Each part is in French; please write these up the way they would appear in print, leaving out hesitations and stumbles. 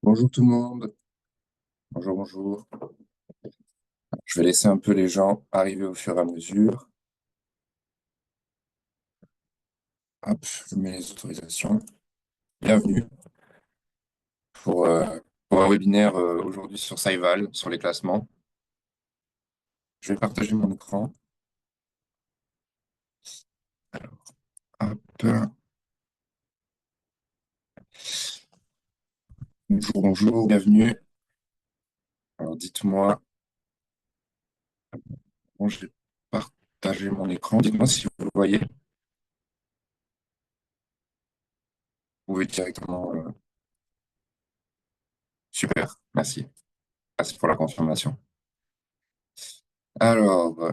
Bonjour tout le monde. Bonjour, bonjour. Je vais laisser un peu les gens arriver au fur et à mesure. Hop, je mets les autorisations. Bienvenue pour, euh, pour un webinaire aujourd'hui sur Saival, sur les classements. Je vais partager mon écran. Hop. Bonjour, bonjour, bienvenue. Alors dites-moi, bon, je vais partager mon écran. Dites-moi si vous le voyez. Vous pouvez directement. Super, merci. Merci pour la confirmation. Alors,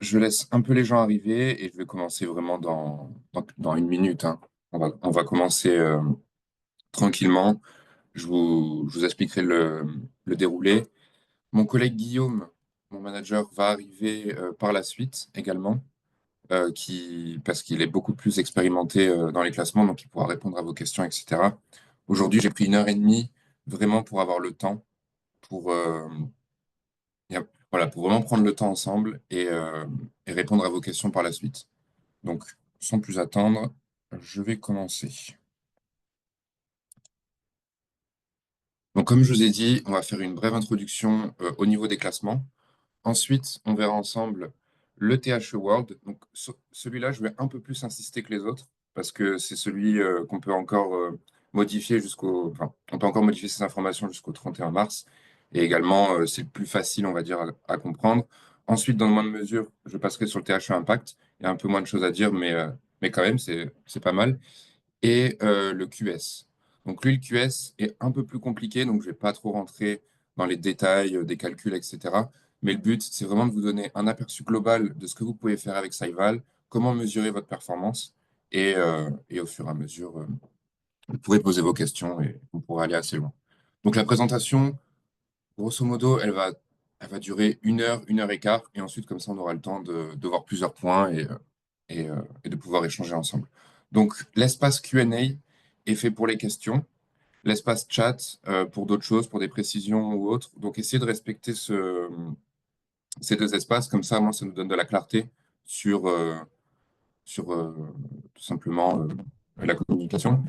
je laisse un peu les gens arriver et je vais commencer vraiment dans une minute, hein. On va commencer tranquillement. Je vous expliquerai le déroulé. Mon collègue Guillaume, mon manager, va arriver par la suite également, parce qu'il est beaucoup plus expérimenté dans les classements, donc il pourra répondre à vos questions, etc. Aujourd'hui, j'ai pris 1 heure et demie vraiment pour avoir le temps, pour, voilà, pour vraiment prendre le temps ensemble et répondre à vos questions par la suite. Donc, sans plus attendre, je vais commencer. Donc, comme je vous ai dit, on va faire une brève introduction au niveau des classements. Ensuite, on verra ensemble le THE World. Donc, celui-là, je vais un peu plus insister que les autres parce que c'est celui qu'on peut encore modifier enfin, on peut encore modifier ces informations jusqu'au 31 mars. Et également, c'est le plus facile, on va dire, à comprendre. Ensuite, dans le moindre mesure, je passerai sur le THE Impact. Il y a un peu moins de choses à dire, mais quand même, c'est pas mal. Et le QS. Donc lui, le QS est un peu plus compliqué, donc je ne vais pas trop rentrer dans les détails des calculs, etc. Mais le but, c'est vraiment de vous donner un aperçu global de ce que vous pouvez faire avec Saival, comment mesurer votre performance, et au fur et à mesure, vous pourrez poser vos questions et on pourra aller assez loin. Donc la présentation, grosso modo, elle va durer 1 heure, 1 heure et quart, et ensuite, comme ça, on aura le temps de voir plusieurs points et de pouvoir échanger ensemble. Donc, l'espace Q&A est fait pour les questions, l'espace chat pour d'autres choses, pour des précisions ou autres. Donc, essayez de respecter ces deux espaces, comme ça, moi, ça nous donne de la clarté sur, euh, sur tout simplement la communication.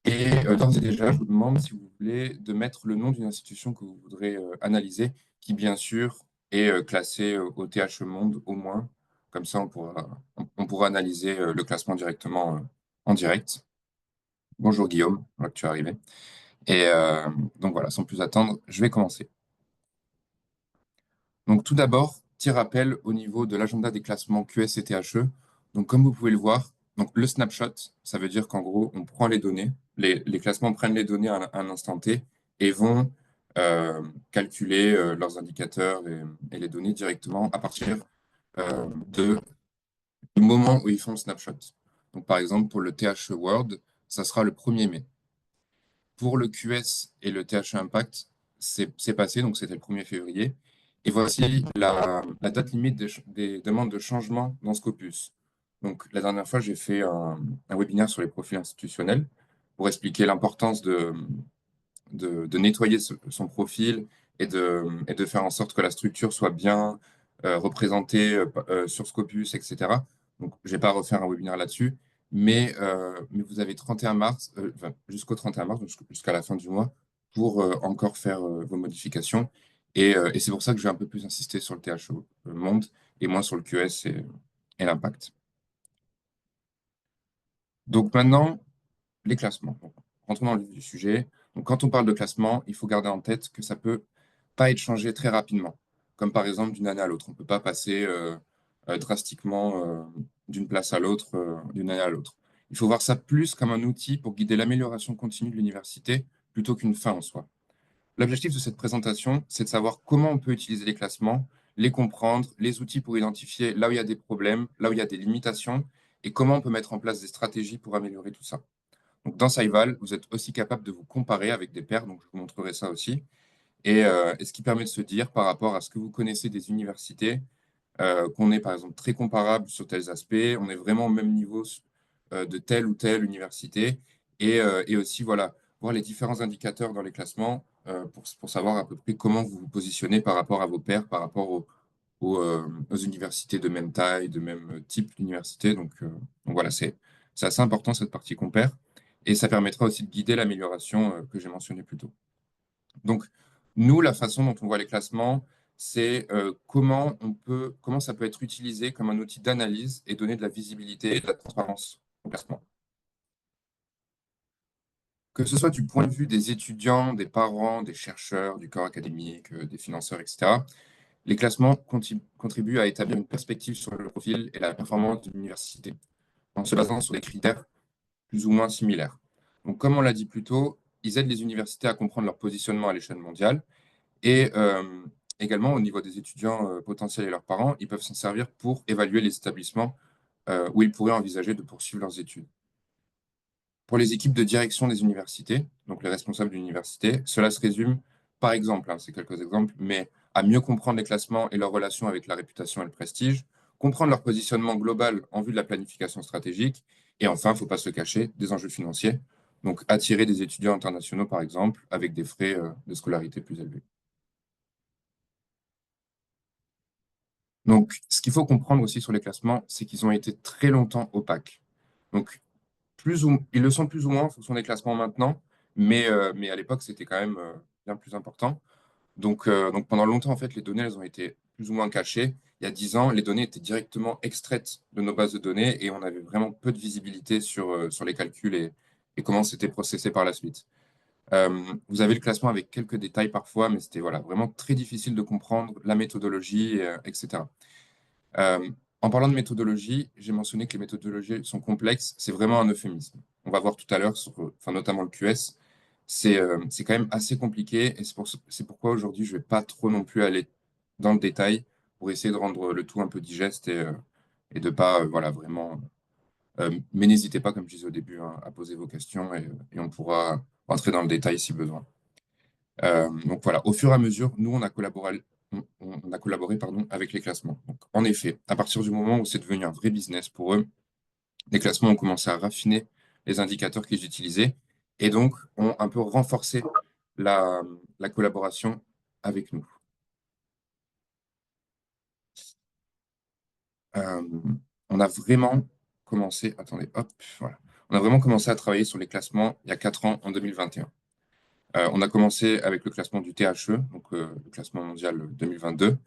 Et d'ores et déjà, je vous demande si vous voulez de mettre le nom d'une institution que vous voudrez analyser, qui bien sûr est classée au TH Monde au moins. Comme ça, on pourra analyser le classement directement en direct. Bonjour Guillaume, voilà que tu es arrivé. Et donc voilà, sans plus attendre, je vais commencer. Donc tout d'abord, petit rappel au niveau de l'agenda des classements QS et THE. Donc comme vous pouvez le voir, donc le snapshot, ça veut dire qu'en gros, on prend les données, les classements prennent les données à un instant T et vont euh, calculer leurs indicateurs et les données directement à partir du moment où ils font le snapshot. Donc par exemple, pour le THE World, ça sera le 1er mai. Pour le QS et le THE Impact, c'est passé, donc c'était le 1er février. Et voici la date limite des demandes de changement dans Scopus. Donc, la dernière fois, j'ai fait un webinaire sur les profils institutionnels pour expliquer l'importance de nettoyer son profil et de faire en sorte que la structure soit bien représentée sur Scopus, etc. Donc, je ne vais pas refaire un webinaire là-dessus, mais vous avez 31 mars, enfin, jusqu'au 31 mars, donc jusqu'à la fin du mois, pour encore faire vos modifications. Et c'est pour ça que je vais un peu plus insister sur le THO Monde et moins sur le QS et l'impact. Donc maintenant, les classements. Donc, rentrons dans le vif du sujet. Donc, quand on parle de classement, il faut garder en tête que ça peut pas être changé très rapidement, comme par exemple d'une année à l'autre. On ne peut pas passer drastiquement d'une place à l'autre, d'une année à l'autre. Il faut voir ça plus comme un outil pour guider l'amélioration continue de l'université plutôt qu'une fin en soi. L'objectif de cette présentation, c'est de savoir comment on peut utiliser les classements, les comprendre, les outils pour identifier là où il y a des problèmes, là où il y a des limitations, et comment on peut mettre en place des stratégies pour améliorer tout ça. Donc, dans Saival, vous êtes aussi capable de vous comparer avec des pairs, donc je vous montrerai ça aussi. Et ce qui permet de se dire par rapport à ce que vous connaissez des universités, qu'on est par exemple très comparable sur tels aspects, on est vraiment au même niveau de telle ou telle université, et aussi voilà, voir les différents indicateurs dans les classements pour savoir à peu près comment vous vous positionnez par rapport à vos pairs, par rapport aux universités de même taille, de même type d'université. Donc voilà, c'est assez important cette partie compère et ça permettra aussi de guider l'amélioration que j'ai mentionnée plus tôt. Donc, nous, la façon dont on voit les classements, c'est comment ça peut être utilisé comme un outil d'analyse et donner de la visibilité et de la transparence au classement. Que ce soit du point de vue des étudiants, des parents, des chercheurs, du corps académique, des financeurs, etc., les classements contribuent à établir une perspective sur le profil et la performance de l'université, en se basant sur des critères plus ou moins similaires. Donc, comme on l'a dit plus tôt, ils aident les universités à comprendre leur positionnement à l'échelle mondiale et également au niveau des étudiants potentiels et leurs parents, ils peuvent s'en servir pour évaluer les établissements où ils pourraient envisager de poursuivre leurs études. Pour les équipes de direction des universités, donc les responsables d'université, cela se résume, par exemple, hein, c'est quelques exemples, mais à mieux comprendre les classements et leurs relations avec la réputation et le prestige, comprendre leur positionnement global en vue de la planification stratégique, et enfin, il ne faut pas se le cacher, des enjeux financiers, donc attirer des étudiants internationaux, par exemple, avec des frais de scolarité plus élevés. Donc, ce qu'il faut comprendre aussi sur les classements, c'est qu'ils ont été très longtemps opaques. Donc, ils le sont plus ou moins en fonction des classements maintenant, mais à l'époque, c'était quand même bien plus important. Donc, pendant longtemps, en fait, les données, elles ont été plus ou moins cachées. Il y a 10 ans, les données étaient directement extraites de nos bases de données et on avait vraiment peu de visibilité sur les calculs et comment c'était processé par la suite. Vous avez le classement avec quelques détails parfois, mais c'était voilà, vraiment très difficile de comprendre la méthodologie, etc. Euh, En parlant de méthodologie, j'ai mentionné que les méthodologies sont complexes. C'est vraiment un euphémisme. On va voir tout à l'heure, enfin, notamment le QS. C'est quand même assez compliqué et c'est pourquoi aujourd'hui, je ne vais pas trop non plus aller dans le détail pour essayer de rendre le tout un peu digeste et de pas voilà, vraiment. Mais n'hésitez pas, comme je disais au début, hein, à poser vos questions et on pourra rentrer dans le détail si besoin. Donc voilà, au fur et à mesure, nous, on a collaboré pardon, avec les classements. Donc, en effet, à partir du moment où c'est devenu un vrai business pour eux, les classements ont commencé à raffiner les indicateurs qu'ils utilisaient et donc ont un peu renforcé la, la collaboration avec nous. Euh, on a vraiment commencé, attendez, hop, voilà. On a vraiment commencé à travailler sur les classements il y a 4 ans, en 2021. On a commencé avec le classement du THE, donc le classement mondial 2022.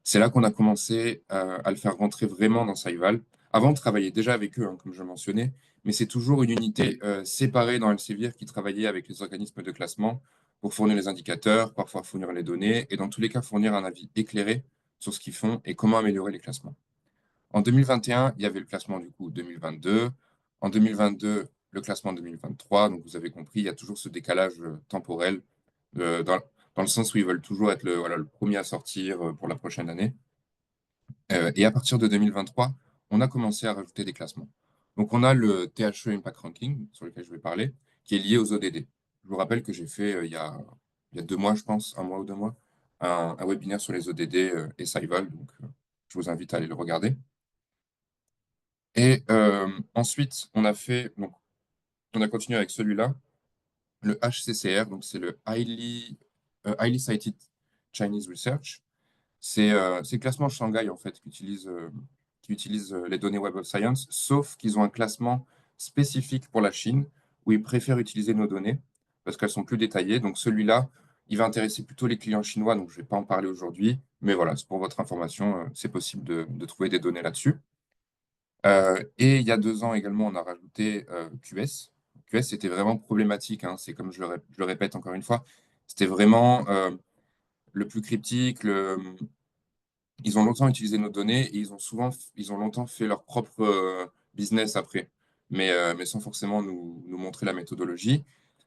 C'est là qu'on a commencé à le faire rentrer vraiment dans Saival. Avant, on travaillait déjà avec eux, hein, comme je le mentionnais, mais c'est toujours une unité séparée dans Elsevier qui travaillait avec les organismes de classement pour fournir les indicateurs, parfois fournir les données, et dans tous les cas fournir un avis éclairé sur ce qu'ils font et comment améliorer les classements. En 2021, il y avait le classement du coup 2022. En 2022, le classement 2023. Donc vous avez compris, il y a toujours ce décalage temporel euh, dans, dans le sens où ils veulent toujours être voilà, le premier à sortir pour la prochaine année. Et à partir de 2023, on a commencé à rajouter des classements. Donc on a le THE Impact Ranking, sur lequel je vais parler, qui est lié aux ODD. Je vous rappelle que j'ai fait il y a 2 mois, je pense, un mois ou 2 mois, un webinaire sur les ODD et Saival. Donc je vous invite à aller le regarder. Et ensuite, donc, on a continué avec celui-là, le HCCR, donc c'est le Highly Cited Chinese Research. C'est le classement Shanghai, en fait, qui utilise les données Web of Science, sauf qu'ils ont un classement spécifique pour la Chine, où ils préfèrent utiliser nos données, parce qu'elles sont plus détaillées. Donc celui-là, il va intéresser plutôt les clients chinois, donc je ne vais pas en parler aujourd'hui, mais voilà, c'est pour votre information, c'est possible de trouver des données là-dessus. Et il y a 2 ans également, on a rajouté QS. QS, c'était vraiment problématique, hein. C'est comme je le répète encore une fois, c'était vraiment le plus cryptique. Ils ont longtemps utilisé nos données et ils ont longtemps fait leur propre business après, mais sans forcément nous montrer la méthodologie.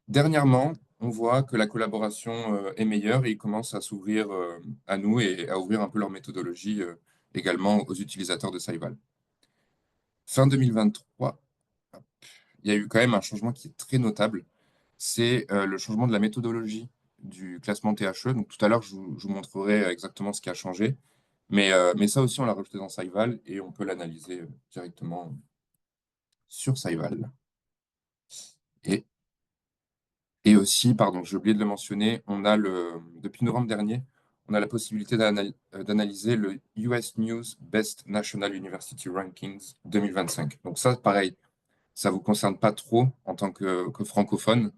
Dernièrement, on voit que la collaboration est meilleure et ils commencent à s'ouvrir à nous et à ouvrir un peu leur méthodologie également aux utilisateurs de Saival. Fin 2023, il y a eu quand même un changement qui est très notable. C'est le changement de la méthodologie du classement THE. Donc tout à l'heure, je vous montrerai exactement ce qui a changé. Mais ça aussi, on l'a rajouté dans Saival et on peut l'analyser directement sur Saival. Et, et Et aussi, pardon, j'ai oublié de le mentionner, depuis novembre dernier, on a la possibilité d'analyser le US News Best National University Rankings 2025. Donc ça, pareil, ça vous concerne pas trop en tant que francophone,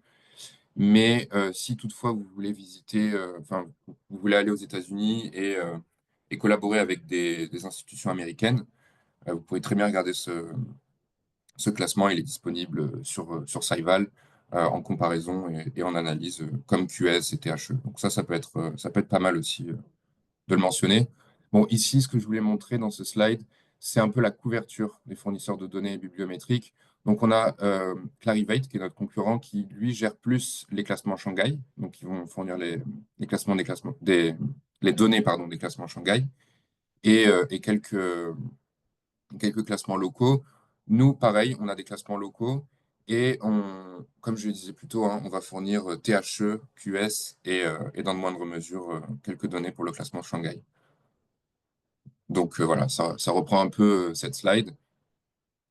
mais si toutefois vous voulez visiter, enfin, vous voulez aller aux États-Unis et collaborer avec des institutions américaines, vous pouvez très bien regarder ce classement. Il est disponible sur Scival en comparaison et en analyse comme QS et THE. Donc ça peut être pas mal aussi de le mentionner. Bon, ici, ce que je voulais montrer dans ce slide, c'est un peu la couverture des fournisseurs de données bibliométriques. Donc, on a Clarivate, qui est notre concurrent, qui, lui, gère plus les classements Shanghai. Donc, ils vont fournir les données, pardon, des classements Shanghai et quelques classements locaux. Nous, pareil, on a des classements locaux et comme je le disais plus tôt, hein, on va fournir THE, QS et dans de moindres mesures, quelques données pour le classement Shanghai. Donc voilà, ça reprend un peu cette slide.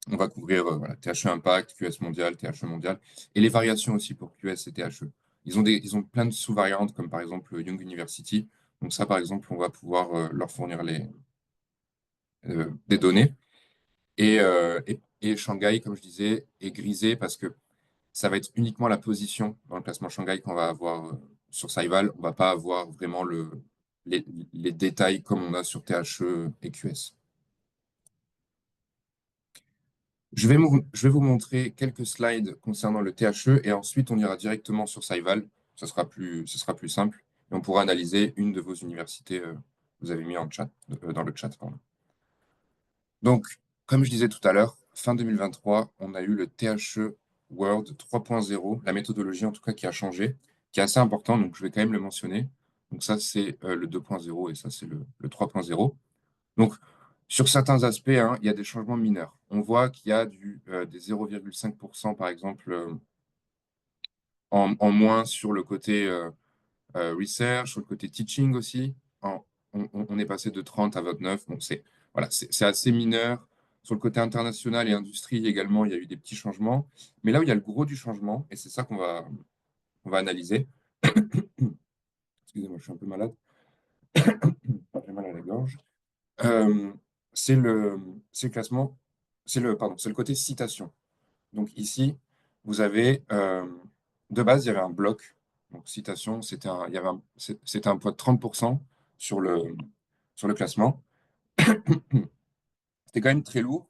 On va couvrir voilà, THE Impact, QS mondial, THE mondial, et les variations aussi pour QS et THE. Ils ont plein de sous-variantes, comme par exemple Young University. Donc ça, par exemple, on va pouvoir leur fournir des données. Et Shanghai, comme je disais, est grisé parce que ça va être uniquement la position dans le classement Shanghai qu'on va avoir sur Scival. On ne va pas avoir vraiment les, les détails comme on a sur THE et QS. Je vais vous montrer quelques slides concernant le THE et ensuite on ira directement sur Scival. Ce sera plus simple et on pourra analyser une de vos universités que vous avez mis en chat, dans le chat, pardon. Donc, comme je disais tout à l'heure, fin 2023, on a eu le THE World 3.0, la méthodologie en tout cas qui a changé, qui est assez important, donc je vais quand même le mentionner. Donc ça, c'est le 2.0 et ça, c'est le 3.0. Donc, sur certains aspects, hein, il y a des changements mineurs. On voit qu'il y a des 0,5%, par exemple, en moins sur le côté research, sur le côté teaching aussi. On est passé de 30 à 29. Bon, voilà, c'est assez mineur. Sur le côté international et industrie également, il y a eu des petits changements. Mais là où il y a le gros du changement, et c'est ça on va analyser. Excusez-moi, je suis un peu malade. J'ai mal à la gorge. Euh, c'est c'est le classement, pardon, c'est le côté citation. Donc ici, vous avez, de base, il y avait un bloc. Donc citation, c'était un poids de 30% sur sur le classement. C'était quand même très lourd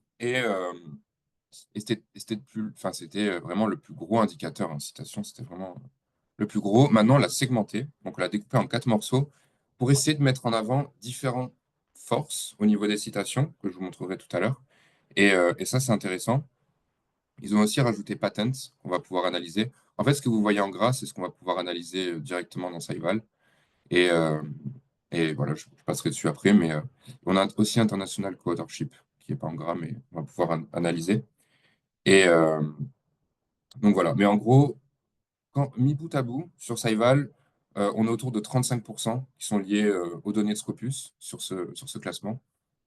c'était vraiment le plus gros indicateur en citation. C'était vraiment le plus gros. Maintenant, on l'a segmenté, donc on l'a découpé en 4 morceaux pour essayer de mettre en avant différentes forces au niveau des citations que je vous montrerai tout à l'heure. Et ça, c'est intéressant. Ils ont aussi rajouté Patents qu'on va pouvoir analyser. En fait, ce que vous voyez en gras, c'est ce qu'on va pouvoir analyser directement dans Scival. Et, euh, et voilà, je passerai dessus après. Mais on a aussi International Co-authorship, qui n'est pas en gras, mais on va pouvoir analyser. Et donc voilà. Mais en gros, mis bout à bout, sur Scival, on est autour de 35% qui sont liés aux données de Scopus sur ce classement.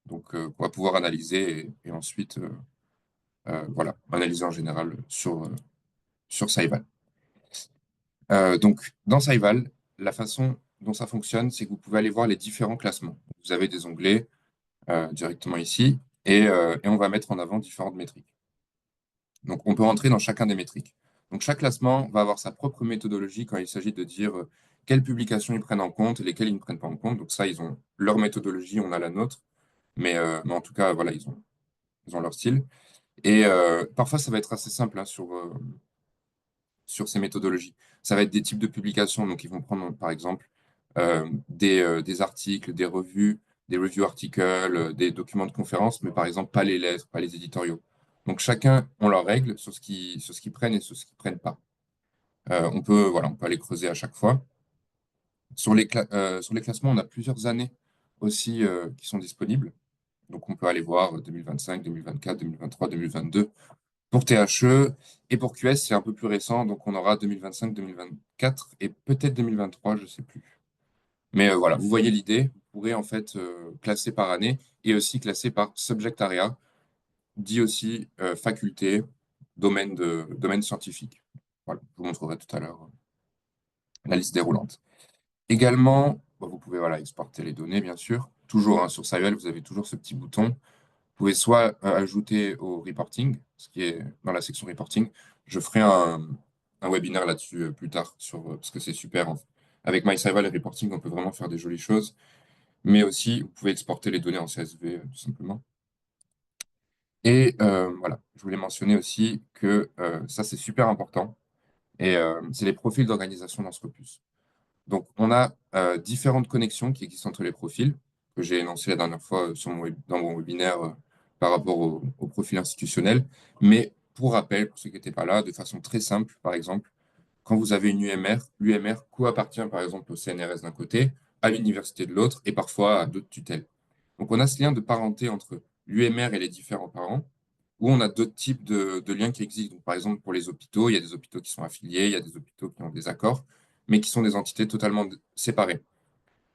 Donc, on va pouvoir analyser et ensuite voilà, analyser en général sur Scival. Donc, dans Scival, la façon dont ça fonctionne, c'est que vous pouvez aller voir les différents classements. Vous avez des onglets directement ici et on va mettre en avant différentes métriques. Donc, on peut rentrer dans chacun des métriques. Donc, chaque classement va avoir sa propre méthodologie quand il s'agit de dire quelles publications ils prennent en compte et lesquelles ils ne prennent pas en compte. Donc, ça, ils ont leur méthodologie, on a la nôtre. Mais en tout cas, voilà, ils ont leur style. Et parfois, ça va être assez simple hein, sur ces méthodologies. Ça va être des types de publications. Donc, ils vont prendre, par exemple, des articles, des review articles, des documents de conférence, mais par exemple, pas les lettres, pas les éditoriaux. Donc, chacun ont leurs règles sur ce qu'ils prennent et sur ce qu'ils prennent pas. Voilà, on peut aller creuser à chaque fois. Sur les classements, on a plusieurs années aussi qui sont disponibles. Donc, on peut aller voir 2025, 2024, 2023, 2022. Pour THE et pour QS, c'est un peu plus récent, donc on aura 2025, 2024 et peut-être 2023, je ne sais plus. Mais voilà, vous voyez l'idée. Vous pourrez en fait classer par année et aussi classer par subject area, dit aussi faculté, domaine scientifique. Voilà, je vous montrerai tout à l'heure. la liste déroulante. Également, bah, vous pouvez voilà, exporter les données, bien sûr. Toujours hein, sur Cyvel, vous avez toujours ce petit bouton. Vous pouvez soit ajouter au reporting, ce qui est dans la section reporting. Je ferai un webinaire là-dessus plus tard, parce que c'est super. Avec MyCyval et reporting, on peut vraiment faire des jolies choses. Mais aussi, vous pouvez exporter les données en CSV, tout simplement. Et voilà, je voulais mentionner aussi que ça, c'est super important. Et c'est les profils d'organisation dans Scopus. Donc, on a différentes connexions qui existent entre les profils, que j'ai énoncé la dernière fois dans mon webinaire par rapport au profil institutionnel. Mais pour rappel, pour ceux qui n'étaient pas là, de façon très simple, par exemple, quand vous avez une UMR, l'UMR co-appartient par exemple au CNRS d'un côté, à l'université de l'autre, et parfois à d'autres tutelles. Donc, on a ce lien de parenté entre l'UMR et les différents parents, où on a d'autres types de liens qui existent. Donc, par exemple, pour les hôpitaux, il y a des hôpitaux qui sont affiliés, il y a des hôpitaux qui ont des accords, mais qui sont des entités totalement séparées.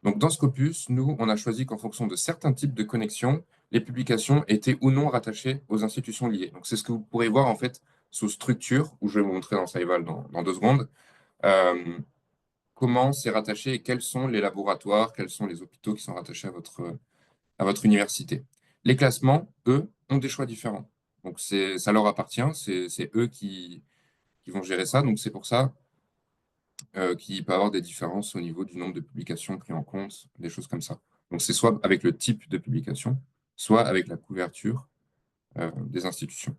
Donc, dans Scopus, nous, on a choisi qu'en fonction de certains types de connexions, les publications étaient ou non rattachées aux institutions liées. Donc, c'est ce que vous pourrez voir en fait sous structure, où je vais vous montrer dans Saival dans 2 secondes, euh, comment c'est rattaché et quels sont les laboratoires, quels sont les hôpitaux qui sont rattachés à votre université. Les classements, eux, ont des choix différents. Donc, ça leur appartient, c'est eux qui vont gérer ça. Donc, c'est pour ça qu'il peut y avoir des différences au niveau du nombre de publications pris en compte, des choses comme ça. Donc, c'est soit avec le type de publication, soit avec la couverture des institutions.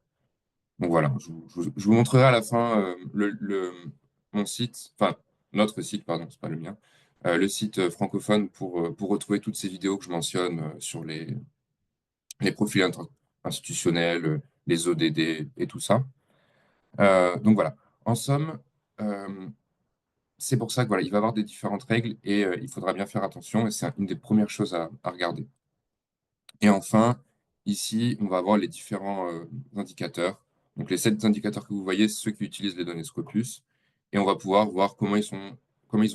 Donc, voilà, je vous montrerai à la fin mon site, enfin, notre site, pardon, c'est pas le mien, le site francophone pour retrouver toutes ces vidéos que je mentionne sur les profils institutionnels, les ODD et tout ça. Donc voilà. En somme, euh, c'est pour ça que voilà, il va y avoir des différentes règles et il faudra bien faire attention et c'est une des premières choses à regarder. Et enfin, ici, on va avoir les différents indicateurs. Donc les 7 indicateurs que vous voyez, c'est ceux qui utilisent les données Scopus. Et on va pouvoir voir comment ils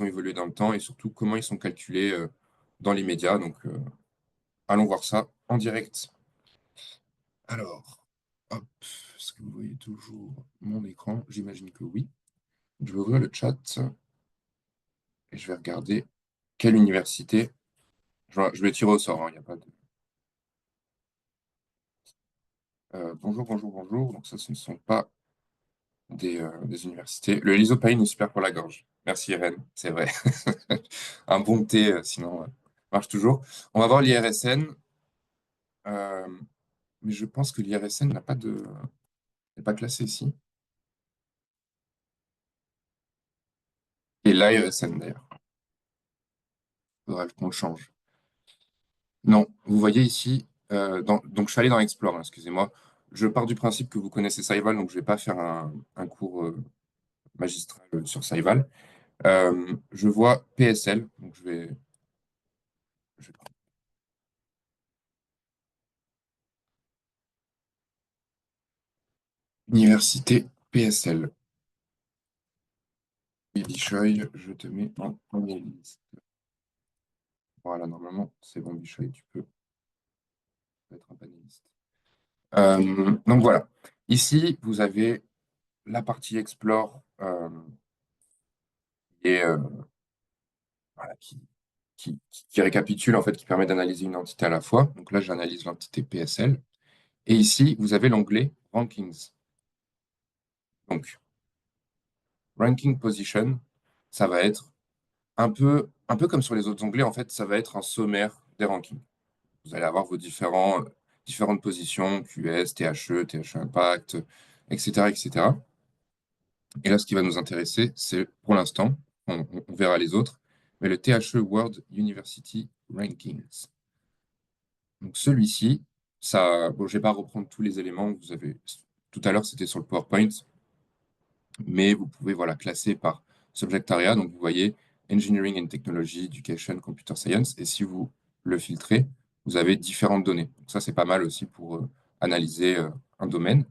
ont évolué dans le temps et surtout comment ils sont calculés dans les médias. Donc allons voir ça en direct. Alors, hop, est-ce que vous voyez toujours mon écran? J'imagine que oui. Je vais ouvrir le chat et je vais regarder quelle université. Je vais tirer au sort, hein, il n'y a pas de. Bonjour, bonjour, bonjour. Donc ça, ce ne sont pas des universités. Le lysopaïne est super pour la gorge. Merci Irène, c'est vrai. Un bon thé, sinon, marche toujours. On va voir l'IRSN, euh, mais je pense que l'IRSN n'est pas classé ici. Et l'ARSN d'ailleurs. Il faudra qu'on le change. Non, vous voyez ici, donc je suis allé dans Explore, hein, excusez-moi. Je pars du principe que vous connaissez Saival, donc je ne vais pas faire un cours magistral sur Saival. Je vois PSL, donc je vais prendre Université PSL. Et Bishoy, je te mets en première liste. Voilà, normalement, c'est bon, Bishoy, tu peux être un panéliste. Donc voilà. Ici, vous avez la partie Explore et, voilà, qui récapitule, en fait, qui permet d'analyser une entité à la fois. Donc là, j'analyse l'entité PSL. Et ici, vous avez l'onglet Rankings. Donc, Ranking Position, ça va être un peu comme sur les autres onglets, en fait, ça va être un sommaire des rankings. Vous allez avoir vos différentes positions, QS, THE, THE Impact, etc., etc. Et là, ce qui va nous intéresser, c'est pour l'instant, on verra les autres, mais le THE World University Rankings. Donc celui-ci, bon, je ne vais pas reprendre tous les éléments que vous avez. Tout à l'heure, c'était sur le PowerPoint, mais vous pouvez voilà, classer par subject area. Donc vous voyez Engineering and Technology, Education, Computer Science. Et si vous le filtrez, vous avez différentes données. Donc ça, c'est pas mal aussi pour analyser un domaine.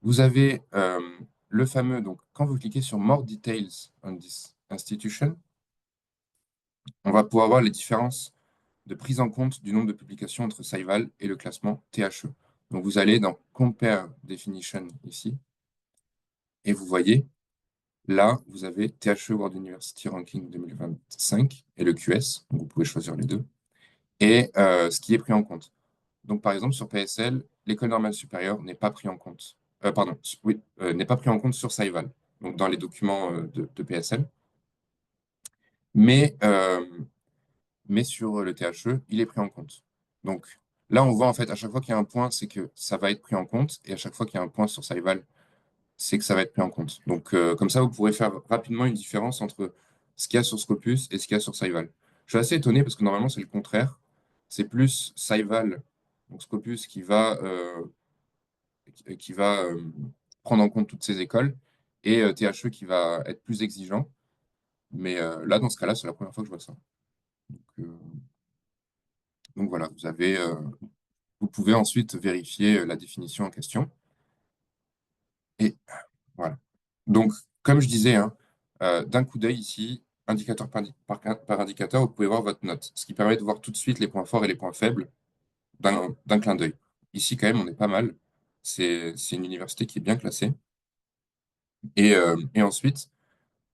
Vous avez le fameux, donc quand vous cliquez sur More Details on this institution, on va pouvoir voir les différences de prise en compte du nombre de publications entre Saival et le classement THE. Donc vous allez dans Compare Definition ici, et vous voyez Là, vous avez THE World University Ranking 2025 et le QS, donc vous pouvez choisir les deux, et ce qui est pris en compte. Donc, par exemple, sur PSL, l'école normale supérieure n'est pas pris en compte. Pardon, oui, n'est pas pris en compte sur Saival, donc dans les documents de PSL. Mais, euh, mais sur le THE, il est pris en compte. Donc là, on voit en fait, à chaque fois qu'il y a un point, c'est que ça va être pris en compte, et à chaque fois qu'il y a un point sur Saival, c'est que ça va être pris en compte. Donc comme ça, vous pourrez faire rapidement une différence entre ce qu'il y a sur Scopus et ce qu'il y a sur Saival. Je suis assez étonné parce que normalement, c'est le contraire. C'est plus Saival, donc Scopus, qui va prendre en compte toutes ces écoles, et THE qui va être plus exigeant. Mais là, dans ce cas-là, c'est la première fois que je vois ça. Donc, donc voilà, vous pouvez ensuite vérifier la définition en question. Et voilà. Donc, comme je disais, hein, d'un coup d'œil ici, indicateur par indicateur, vous pouvez voir votre note, ce qui permet de voir tout de suite les points forts et les points faibles d'un clin d'œil. Ici, quand même, on est pas mal. C'est une université qui est bien classée. Et ensuite,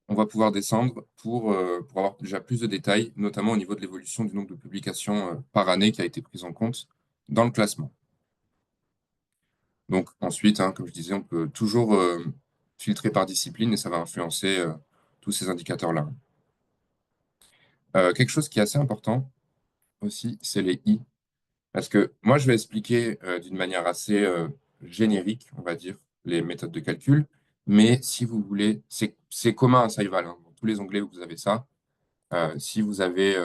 on va pouvoir descendre pour avoir déjà plus de détails, notamment au niveau de l'évolution du nombre de publications par année qui a été prise en compte dans le classement. Donc ensuite, hein, comme je disais, on peut toujours filtrer par discipline et ça va influencer tous ces indicateurs-là. Quelque chose qui est assez important aussi, c'est les I. Parce que moi, je vais expliquer d'une manière assez générique, on va dire, les méthodes de calcul. Mais si vous voulez, c'est commun à Saival, hein. Dans tous les onglets, vous avez ça. Si vous avez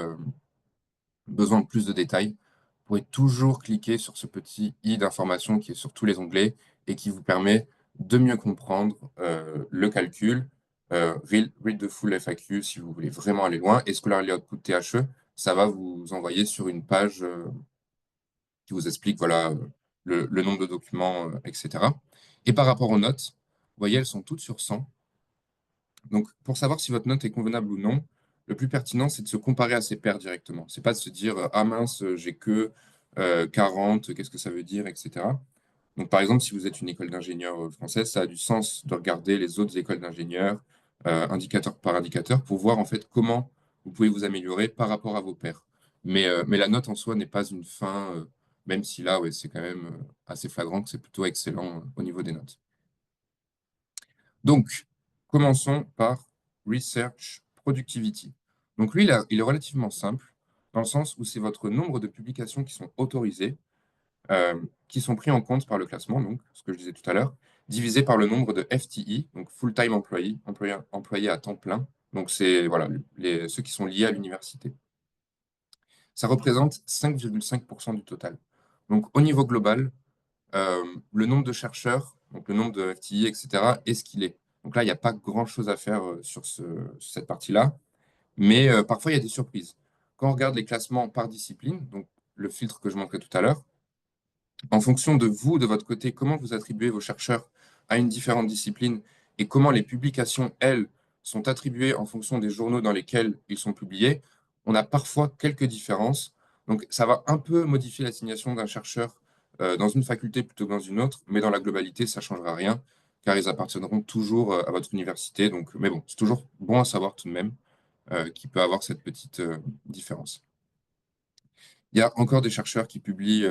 besoin de plus de détails, vous pouvez toujours cliquer sur ce petit i d'information qui est sur tous les onglets et qui vous permet de mieux comprendre le calcul. Read the full FAQ si vous voulez vraiment aller loin. Et Scholarly Output THE, ça va vous envoyer sur une page qui vous explique voilà, le nombre de documents, etc. Et par rapport aux notes, vous voyez, elles sont toutes sur 100. Donc, pour savoir si votre note est convenable ou non, le plus pertinent, c'est de se comparer à ses pairs directement. C'est pas de se dire, ah mince, j'ai que 40, qu'est-ce que ça veut dire, etc. Donc, par exemple, si vous êtes une école d'ingénieurs française, ça a du sens de regarder les autres écoles d'ingénieurs, indicateur par indicateur, pour voir en fait comment vous pouvez vous améliorer par rapport à vos pairs. Mais la note en soi n'est pas une fin, même si là, ouais, c'est quand même assez flagrant que c'est plutôt excellent au niveau des notes. Donc, commençons par Research Productivity. Donc lui, il est relativement simple, dans le sens où c'est votre nombre de publications qui sont autorisées, qui sont pris en compte par le classement, donc ce que je disais tout à l'heure, divisé par le nombre de FTE, donc Full-Time Employee, employé à temps plein. Donc c'est voilà, ceux qui sont liés à l'université. Ça représente 5,5% du total. Donc au niveau global, le nombre de chercheurs, donc le nombre de FTI, etc., est ce qu'il est. Donc là, il n'y a pas grand-chose à faire sur cette partie-là, mais parfois, il y a des surprises. Quand on regarde les classements par discipline, donc le filtre que je montrais tout à l'heure, en fonction de vous, de votre côté, comment vous attribuez vos chercheurs à une différente discipline et comment les publications, elles, sont attribuées en fonction des journaux dans lesquels ils sont publiés, on a parfois quelques différences. Donc, ça va un peu modifier l'assignation d'un chercheur dans une faculté plutôt que dans une autre, mais dans la globalité, ça ne changera rien, car ils appartiendront toujours à votre université. Donc, mais bon, c'est toujours bon à savoir tout de même qu'il peut avoir cette petite différence. Il y a encore des chercheurs qui publient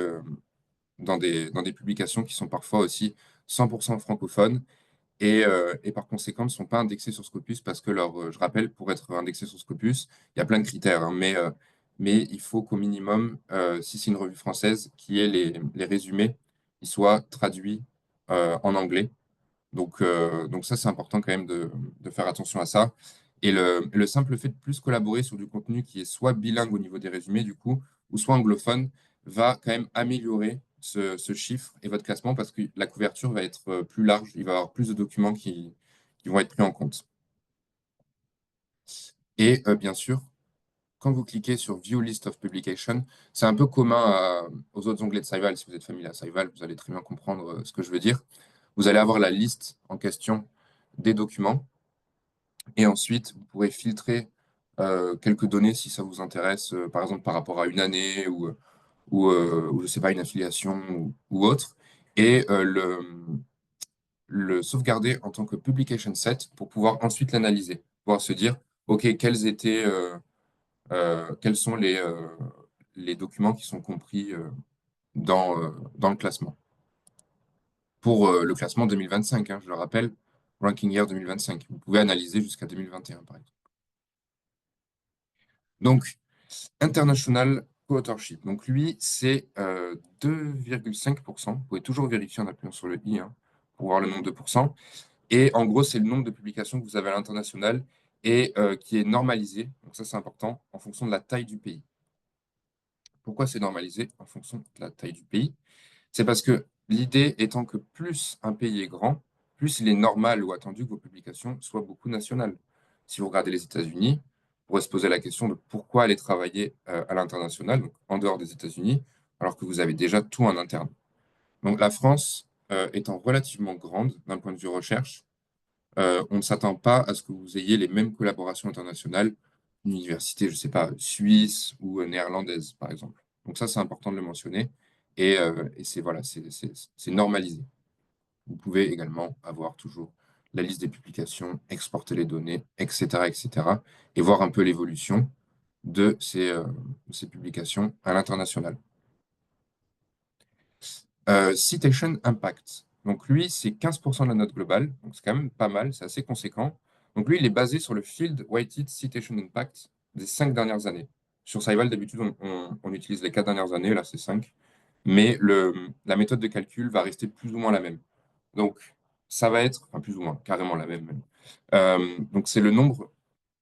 dans des publications qui sont parfois aussi 100% francophones et par conséquent ne sont pas indexés sur Scopus parce que je rappelle, pour être indexé sur Scopus, il y a plein de critères, hein, mais il faut qu'au minimum, si c'est une revue française, qui ait les résumés, ils soient traduits en anglais. Donc ça, c'est important quand même de faire attention à ça. Et le simple fait de plus collaborer sur du contenu qui est soit bilingue au niveau des résumés, du coup, ou soit anglophone, va quand même améliorer ce chiffre et votre classement parce que la couverture va être plus large. Il va y avoir plus de documents qui vont être pris en compte. Et bien sûr, quand vous cliquez sur View List of Publication, c'est un peu commun aux autres onglets de Saival. Si vous êtes familier à Saival, vous allez très bien comprendre ce que je veux dire. Vous allez avoir la liste en question des documents. Et ensuite, vous pourrez filtrer quelques données si ça vous intéresse, par exemple par rapport à une année ou je ne sais pas, une affiliation ou autre. Et le sauvegarder en tant que publication set pour pouvoir ensuite l'analyser, pouvoir se dire, OK, quels sont les documents qui sont compris dans le classement. Pour le classement 2025, hein, je le rappelle, Ranking Year 2025. Vous pouvez analyser jusqu'à 2021, par exemple. Donc, International Co-authorship. Donc, lui, c'est 2,5%. Vous pouvez toujours vérifier en appuyant sur le i, hein, pour voir le nombre de pourcents. Et en gros, c'est le nombre de publications que vous avez à l'international et qui est normalisé. Donc, ça, c'est important en fonction de la taille du pays. Pourquoi c'est normalisé en fonction de la taille du pays? C'est parce que l'idée étant que plus un pays est grand, plus il est normal ou attendu que vos publications soient beaucoup nationales. Si vous regardez les États-Unis, vous pourrez se poser la question de pourquoi aller travailler à l'international, donc en dehors des États-Unis, alors que vous avez déjà tout en interne. Donc la France, étant relativement grande d'un point de vue recherche, on ne s'attend pas à ce que vous ayez les mêmes collaborations internationales, une université, je ne sais pas, suisse ou néerlandaise, par exemple. Donc ça, c'est important de le mentionner. Et c'est voilà, c'est normalisé. Vous pouvez également avoir toujours la liste des publications, exporter les données, etc., etc., et cetera, et voir un peu l'évolution de ces publications à l'international. Citation Impact. Donc lui, c'est 15% de la note globale, donc c'est quand même pas mal, c'est assez conséquent. Donc lui, il est basé sur le Field Weighted Citation Impact des 5 dernières années. Sur Scival, d'habitude, on utilise les 4 dernières années, là c'est 5. Mais la méthode de calcul va rester plus ou moins la même. Donc ça va être, enfin plus ou moins, carrément la même même. Donc c'est le nombre,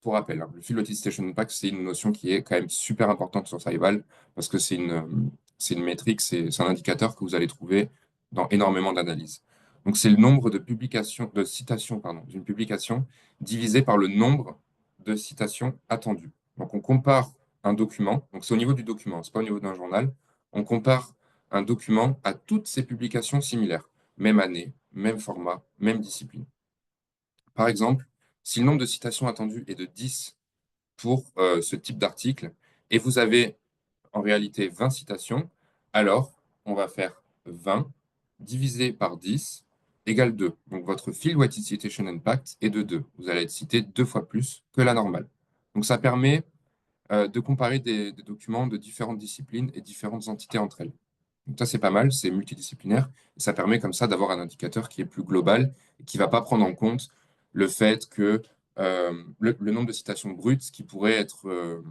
pour rappel, hein, le Field Weighted Citation Impact, c'est une notion qui est quand même super importante sur Scival, parce que c'est une métrique, c'est un indicateur que vous allez trouver dans énormément d'analyses. Donc, c'est le nombre de publications, de citations, pardon, d'une publication divisé par le nombre de citations attendues. Donc, on compare un document, donc c'est au niveau du document, c'est pas au niveau d'un journal, on compare un document à toutes ces publications similaires, même année, même format, même discipline. Par exemple, si le nombre de citations attendues est de 10 pour ce type d'article, et vous avez en réalité 20 citations, alors on va faire 20 divisé par 10 égale 2. Donc votre Field Weighted Citation Impact est de 2. Vous allez être cité 2 fois plus que la normale. Donc ça permet de comparer des documents de différentes disciplines et différentes entités entre elles. Donc ça, c'est pas mal, c'est multidisciplinaire. Et ça permet comme ça d'avoir un indicateur qui est plus global et qui ne va pas prendre en compte le fait que le nombre de citations brutes qui pourrait être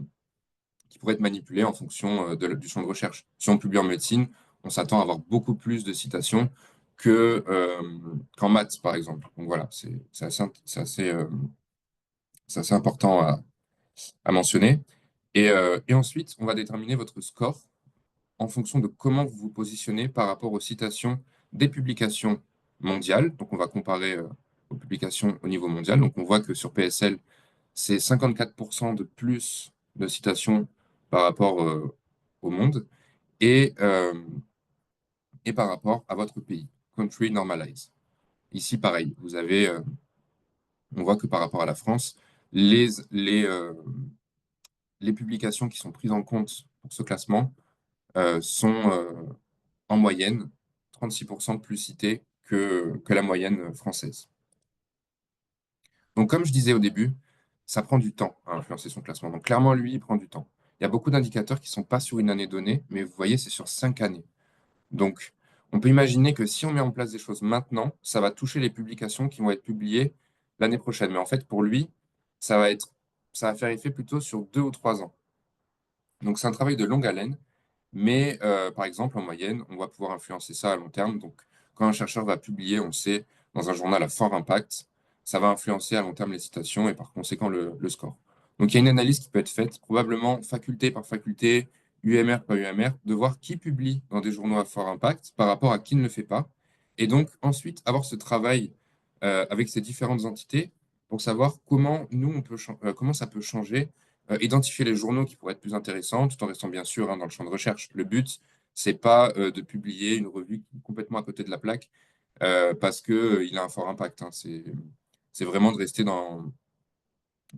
manipulé en fonction du champ de recherche. Si on publie en médecine, on s'attend à avoir beaucoup plus de citations qu'en maths, par exemple. Donc voilà, c'est assez important à mentionner. Et ensuite, on va déterminer votre score en fonction de comment vous vous positionnez par rapport aux citations des publications mondiales. Donc on va comparer aux publications au niveau mondial. Donc on voit que sur PSL, c'est 54% de plus de citations par rapport au monde et, euh, et par rapport à votre pays, country normalize. Ici, pareil, on voit que par rapport à la France, les, les, euh, les publications qui sont prises en compte pour ce classement sont en moyenne 36% plus citées que la moyenne française. Donc, comme je disais au début, ça prend du temps à influencer son classement. Donc, clairement, lui, il prend du temps. Il y a beaucoup d'indicateurs qui ne sont pas sur une année donnée, mais vous voyez, c'est sur 5 années. Donc, on peut imaginer que si on met en place des choses maintenant, ça va toucher les publications qui vont être publiées l'année prochaine. Mais en fait, pour lui, ça ça va faire effet plutôt sur 2 ou 3 ans. Donc, c'est un travail de longue haleine. Mais par exemple, en moyenne, on va pouvoir influencer ça à long terme. Donc, quand un chercheur va publier, on sait, dans un journal à fort impact, ça va influencer à long terme les citations et par conséquent le score. Donc, il y a une analyse qui peut être faite, probablement faculté par faculté, UMR par UMR, de voir qui publie dans des journaux à fort impact par rapport à qui ne le fait pas. Et donc, ensuite, avoir ce travail avec ces différentes entités pour savoir comment comment ça peut changer identifier les journaux qui pourraient être plus intéressants, tout en restant bien sûr hein, dans le champ de recherche. Le but, c'est pas de publier une revue complètement à côté de la plaque parce que il a un fort impact. Hein. C'est vraiment de rester dans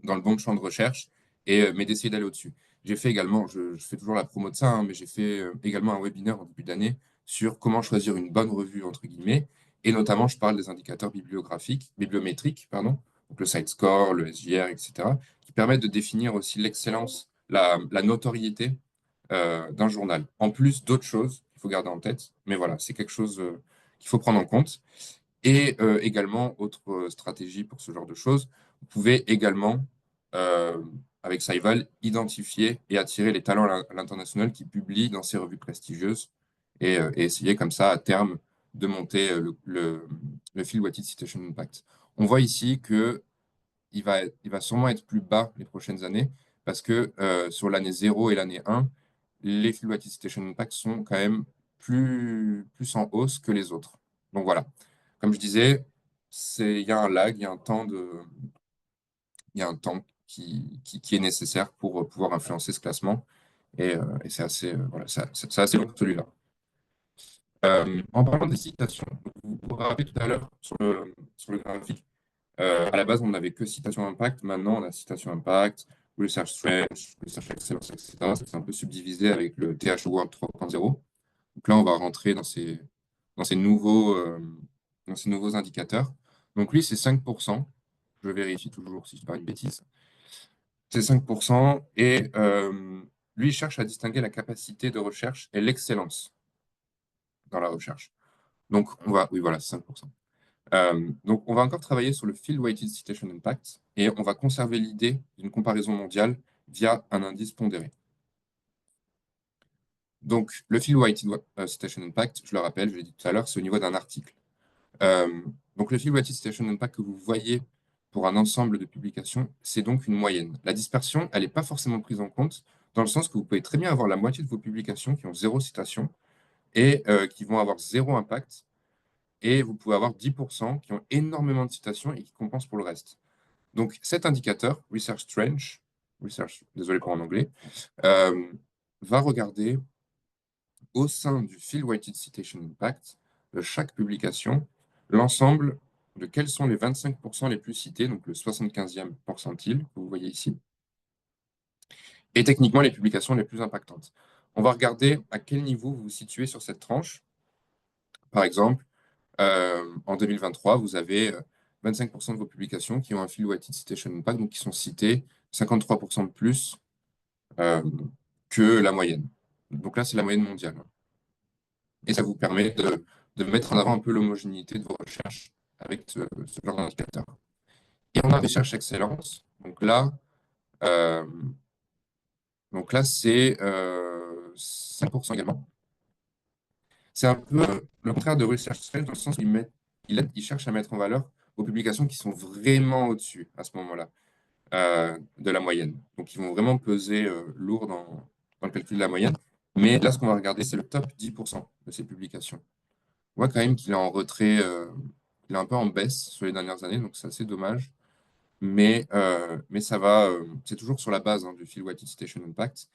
le bon champ de recherche mais d'essayer d'aller au-dessus. J'ai fait également, je fais toujours la promo de ça, hein, mais j'ai fait également un webinaire en début d'année sur comment choisir une bonne revue entre guillemets. Et notamment, je parle des indicateurs bibliométriques, pardon, donc le site score, le SJR, etc., qui permettent de définir aussi l'excellence, la notoriété d'un journal. En plus d'autres choses qu'il faut garder en tête, mais voilà, c'est quelque chose qu'il faut prendre en compte. Et également, autre stratégie pour ce genre de choses, vous pouvez également, euh, avec Saival, identifier et attirer les talents à l'international qui publient dans ces revues prestigieuses et essayer comme ça, à terme, de monter le Field Weighted Citation Impact. On voit ici que il va sûrement être plus bas les prochaines années parce que sur l'année 0 et l'année 1, les Field Weighted Citation Impact sont quand même plus en hausse que les autres. Donc voilà. Comme je disais, il y a un lag, il y a un temps qui est nécessaire pour pouvoir influencer ce classement. Et c'est assez, voilà, c'est assez long celui-là. En parlant des citations, vous vous rappelez tout à l'heure sur le graphique, à la base, on n'avait que citation impact. Maintenant, on a citation impact, research strength, research excellence, etc. C'est un peu subdivisé avec le TH Award 3.0. Donc là, on va rentrer dans ces dans ces nouveaux indicateurs. Donc lui, c'est 5%. Je vérifie toujours si je ne dis pas une bêtise. C'est 5%. Et lui, il cherche à distinguer la capacité de recherche et l'excellence dans la recherche. Donc, oui, voilà, c'est 5%. Donc, on va encore travailler sur le Field Weighted Citation Impact et on va conserver l'idée d'une comparaison mondiale via un indice pondéré. Donc, le Field Weighted Citation Impact, je le rappelle, je l'ai dit tout à l'heure, c'est au niveau d'un article. Euh, donc, le Field Weighted Citation Impact que vous voyez pour un ensemble de publications, c'est donc une moyenne. La dispersion, elle n'est pas forcément prise en compte, dans le sens que vous pouvez très bien avoir la moitié de vos publications qui ont 0 citation et qui vont avoir 0 impact, et vous pouvez avoir 10% qui ont énormément de citations et qui compensent pour le reste. Donc, cet indicateur, désolé pour en anglais, euh, va regarder au sein du Field Weighted Citation Impact de chaque publication l'ensemble de quels sont les 25% les plus cités, donc le 75e percentile que vous voyez ici, et techniquement les publications les plus impactantes. On va regarder à quel niveau vous vous situez sur cette tranche. Par exemple, en 2023, vous avez 25% de vos publications qui ont un Field Weighted Citation Impact, donc qui sont citées 53% de plus euh, que la moyenne. Donc là, c'est la moyenne mondiale. Et ça vous permet de mettre en avant un peu l'homogénéité de vos recherches avec ce genre d'indicateur. Et on a recherche excellence. Euh, donc là c'est 5% également. C'est un peu le contraire de research strength dans le sens qu'il il cherche à mettre en valeur vos publications qui sont vraiment au-dessus à ce moment-là de la moyenne. Donc ils vont vraiment peser lourd dans le calcul de la moyenne. Mais là, ce qu'on va regarder, c'est le top 10% de ces publications. On voit quand même qu'il est en retrait, il est un peu en baisse sur les dernières années, donc c'est assez dommage. Mais ça va, c'est toujours sur la base du Field Weighted Citation Impact.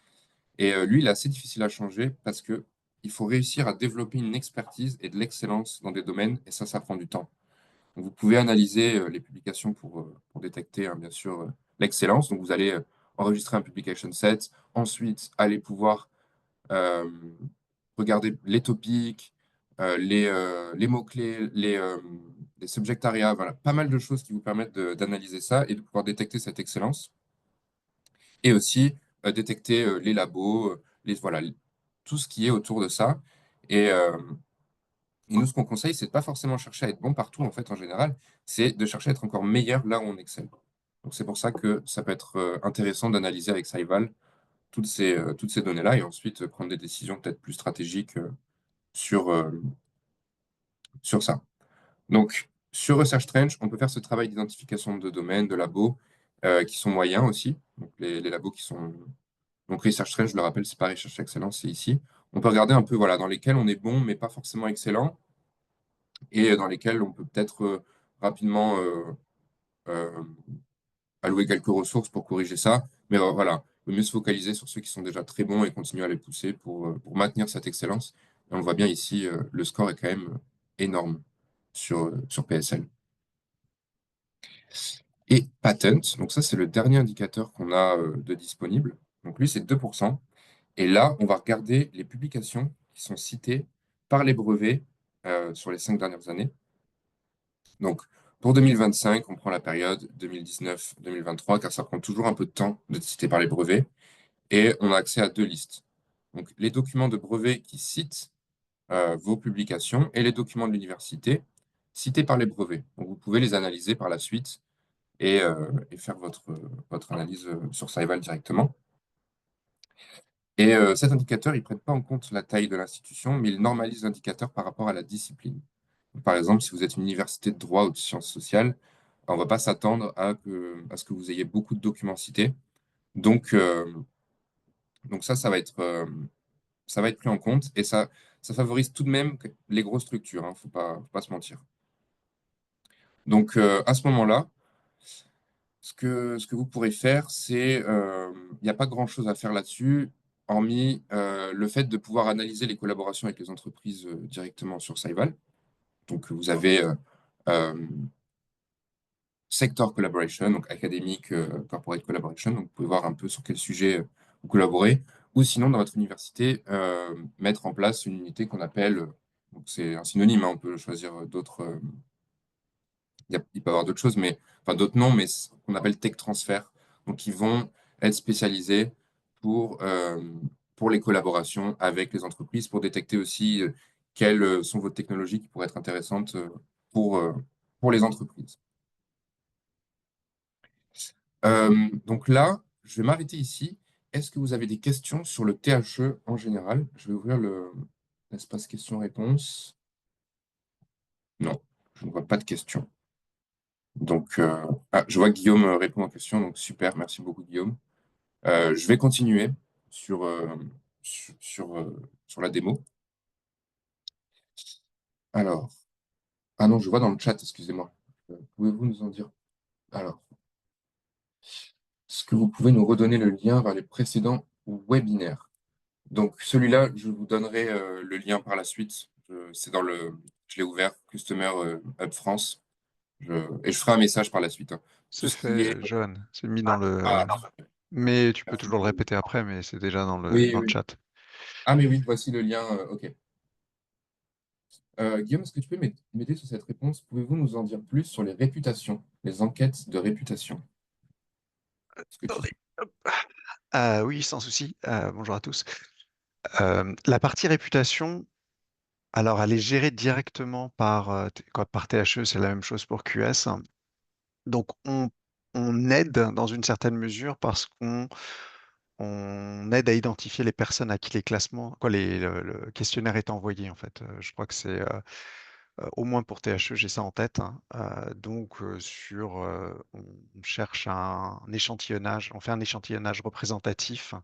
Et lui, il est assez difficile à changer parce que il faut réussir à développer une expertise et de l'excellence dans des domaines, et ça prend du temps. Donc, vous pouvez analyser les publications pour détecter, hein, bien sûr, l'excellence. Donc, vous allez enregistrer un publication set, ensuite aller pouvoir euh, regarder les topics, les mots-clés, les subject areas, voilà, pas mal de choses qui vous permettent d'analyser ça et de pouvoir détecter cette excellence. Et aussi détecter les labos, voilà, tout ce qui est autour de ça. Et, euh, et nous, ce qu'on conseille, c'est de pas forcément chercher à être bon partout, en fait, en général, c'est de chercher à être encore meilleur là où on excelle. Donc, c'est pour ça que ça peut être intéressant d'analyser avec Saival toutes ces données-là et ensuite prendre des décisions peut-être plus stratégiques sur, euh, sur ça. Donc, sur Research Trench, on peut faire ce travail d'identification de domaines, de labos, qui sont moyens aussi. Donc, les labos qui sont. Donc, Research Trench, je le rappelle, c'est pas Research Excellence, c'est ici. On peut regarder un peu voilà, dans lesquels on est bon, mais pas forcément excellent, et dans lesquels on peut peut-être rapidement euh, allouer quelques ressources pour corriger ça. Mais voilà, il vaut mieux se focaliser sur ceux qui sont déjà très bons et continuer à les pousser pour maintenir cette excellence. Et on le voit bien ici, le score est quand même énorme sur PSL. Et patent, donc ça c'est le dernier indicateur qu'on a de disponible. Donc lui c'est 2%. Et là, on va regarder les publications qui sont citées par les brevets sur les 5 dernières années. Donc, pour 2025, on prend la période 2019-2023, car ça prend toujours un peu de temps de citer par les brevets, et on a accès à deux listes. Donc, les documents de brevets qui citent vos publications et les documents de l'université cités par les brevets. Donc, vous pouvez les analyser par la suite et faire votre analyse sur Scival directement. Et cet indicateur, il ne prête pas en compte la taille de l'institution, mais il normalise l'indicateur par rapport à la discipline. Donc, par exemple, si vous êtes une université de droit ou de sciences sociales, on ne va pas s'attendre à ce que vous ayez beaucoup de documents cités. Donc, ça va être pris en compte et ça favorise tout de même les grosses structures, hein, faut pas se mentir. Donc, à ce moment-là, ce que vous pourrez faire, c'est, il n'y a pas grand-chose à faire là-dessus, hormis le fait de pouvoir analyser les collaborations avec les entreprises directement sur Scival. Donc, vous avez sector collaboration, donc académique, corporate collaboration. Donc, vous pouvez voir un peu sur quel sujet vous collaborez. Ou sinon, dans votre université, mettre en place une unité qu'on appelle, donc c'est un synonyme, hein, on peut choisir d'autres, il peut y avoir d'autres choses, mais enfin d'autres noms, mais qu'on appelle tech transfer. Donc, ils vont être spécialisés pour les collaborations avec les entreprises, pour détecter aussi quelles sont vos technologies qui pourraient être intéressantes pour, euh, pour les entreprises. Donc là, je vais m'arrêter ici. Est-ce que vous avez des questions sur le THE en général? Je vais ouvrir l'espace questions-réponses. Non, je ne vois pas de questions. Donc, je vois que Guillaume répond aux questions, donc super, merci beaucoup Guillaume. Je vais continuer sur, sur la démo. Alors, ah non, je vois dans le chat, excusez-moi. Pouvez-vous nous en dire? Alors, est-ce que vous pouvez nous redonner le lien vers les précédents webinaires? Donc, celui-là, je vous donnerai le lien par la suite. C'est je l'ai ouvert, Customer Hub France. Et je ferai un message par la suite, hein. Tout C'est ce qui est. fait, Johan. C'est mis dans le. Parfait. Mais tu peux Merci toujours le beaucoup. répéter après, mais c'est déjà Oui, dans le oui. chat. Ah, mais oui, voici le lien. OK. Guillaume, est-ce que tu peux m'aider sur cette réponse? Pouvez-vous nous en dire plus sur les réputations, les enquêtes de réputation? Est-ce que tu Attendez. Hop. Oui, sans souci. Bonjour à tous. La partie réputation, alors elle est gérée directement par THE, c'est la même chose pour QS. Donc on aide dans une certaine mesure parce qu'on aide à identifier les personnes à qui les classements, le questionnaire est envoyé en fait. Je crois que c'est au moins pour THE, j'ai ça en tête, hein. On cherche un échantillonnage, on fait un échantillonnage représentatif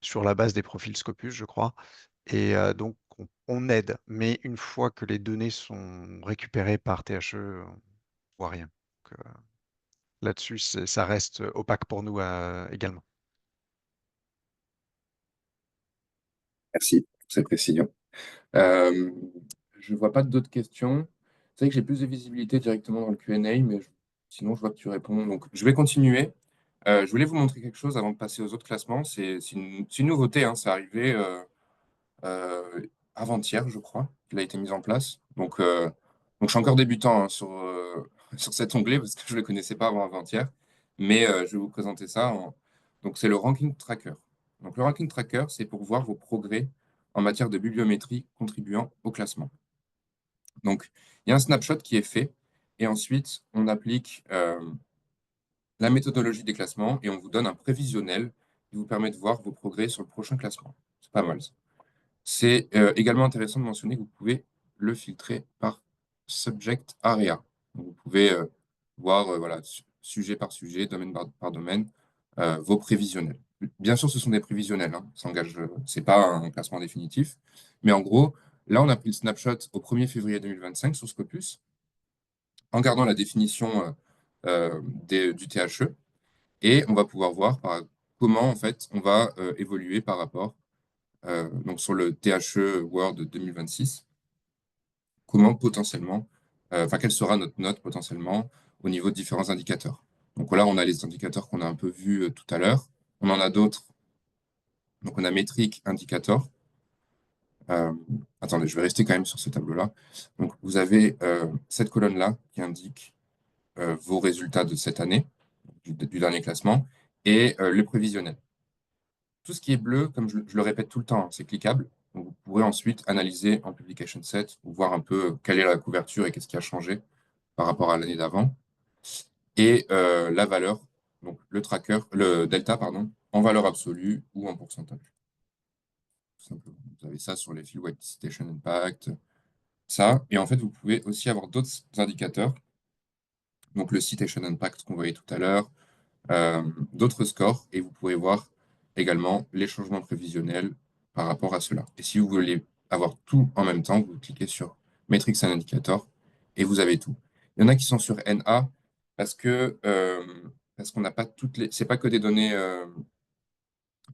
sur la base des profils Scopus, je crois. Et on aide. Mais une fois que les données sont récupérées par THE, on voit rien. Donc, là-dessus, ça reste opaque pour nous également. Merci pour cette précision. Euh, je ne vois pas d'autres questions. C'est vrai que j'ai plus de visibilité directement dans le Q&A, mais sinon, je vois que tu réponds. Donc, je vais continuer. Je voulais vous montrer quelque chose avant de passer aux autres classements. C'est une nouveauté, hein. C'est arrivé euh, avant-hier, je crois, qu'il a été mis en place. Donc je suis encore débutant, hein, sur cet onglet parce que je ne le connaissais pas avant avant-hier. Mais je vais vous présenter ça. Donc, c'est le Ranking Tracker. Donc, le Ranking Tracker, c'est pour voir vos progrès en matière de bibliométrie contribuant au classement. Donc, il y a un snapshot qui est fait et ensuite, on applique la méthodologie des classements et on vous donne un prévisionnel qui vous permet de voir vos progrès sur le prochain classement. C'est pas mal, ça. C'est également intéressant de mentionner que vous pouvez le filtrer par subject area. Donc, vous pouvez voir voilà, sujet par sujet, domaine par domaine, vos prévisionnels. Bien sûr, ce sont des prévisionnels, hein, c'est pas un classement définitif. Mais en gros, là, on a pris le snapshot au 1er février 2025 sur Scopus, en gardant la définition du THE, et on va pouvoir voir comment en fait on va évoluer par rapport donc sur le THE World 2026, comment potentiellement, enfin, quelle sera notre note potentiellement au niveau de différents indicateurs. Donc là, on a les indicateurs qu'on a un peu vus tout à l'heure. On en a d'autres. Donc on a métrique indicator. Euh, Attendez, je vais rester quand même sur ce tableau-là. Donc, vous avez cette colonne-là qui indique vos résultats de cette année, du dernier classement, et le prévisionnel. Tout ce qui est bleu, comme je le répète tout le temps, hein, c'est cliquable. Donc, vous pourrez ensuite analyser en publication set ou voir un peu quelle est la couverture et qu'est-ce qui a changé par rapport à l'année d'avant. Et la valeur, donc le tracker, le delta, pardon, en valeur absolue ou en pourcentage. Tout simplement. Vous avez ça sur les field White Citation Impact, ça. Et en fait, vous pouvez aussi avoir d'autres indicateurs, donc le Citation Impact qu'on voyait tout à l'heure, euh, d'autres scores, et vous pouvez voir également les changements prévisionnels par rapport à cela. Et si vous voulez avoir tout en même temps, vous cliquez sur Metrics and Indicator et vous avez tout. Il y en a qui sont sur NA parce que parce qu'on n'a pas toutes les. C'est pas que des données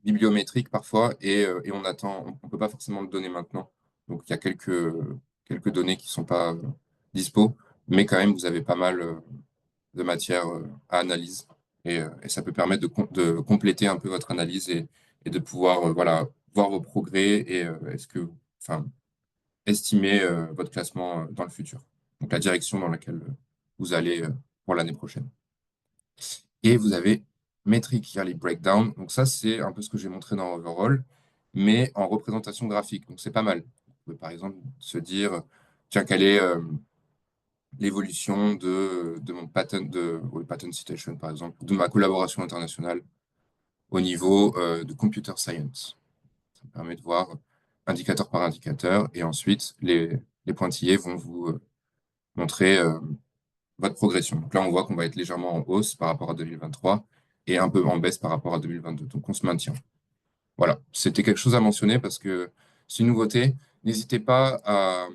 bibliométriques parfois et on attend, on ne peut pas forcément le donner maintenant. Donc il y a quelques données qui ne sont pas dispo, mais quand même vous avez pas mal de matière à analyse. Et ça peut permettre de compléter un peu votre analyse et de pouvoir voilà, voir vos progrès et enfin, estimer votre classement dans le futur. Donc la direction dans laquelle vous allez pour l'année prochaine. Et vous avez Metric Yearly Breakdown. Donc ça, c'est un peu ce que j'ai montré dans Overall, mais en représentation graphique. Donc c'est pas mal. Vous pouvez par exemple se dire, tiens, quelle est l'évolution de mon patent, oui, patent citation, par exemple, de ma collaboration internationale au niveau de computer science. Ça me permet de voir indicateur par indicateur et ensuite les pointillés vont vous montrer votre progression. Donc là, on voit qu'on va être légèrement en hausse par rapport à 2023 et un peu en baisse par rapport à 2022. Donc on se maintient. Voilà, c'était quelque chose à mentionner parce que c'est une nouveauté. N'hésitez pas à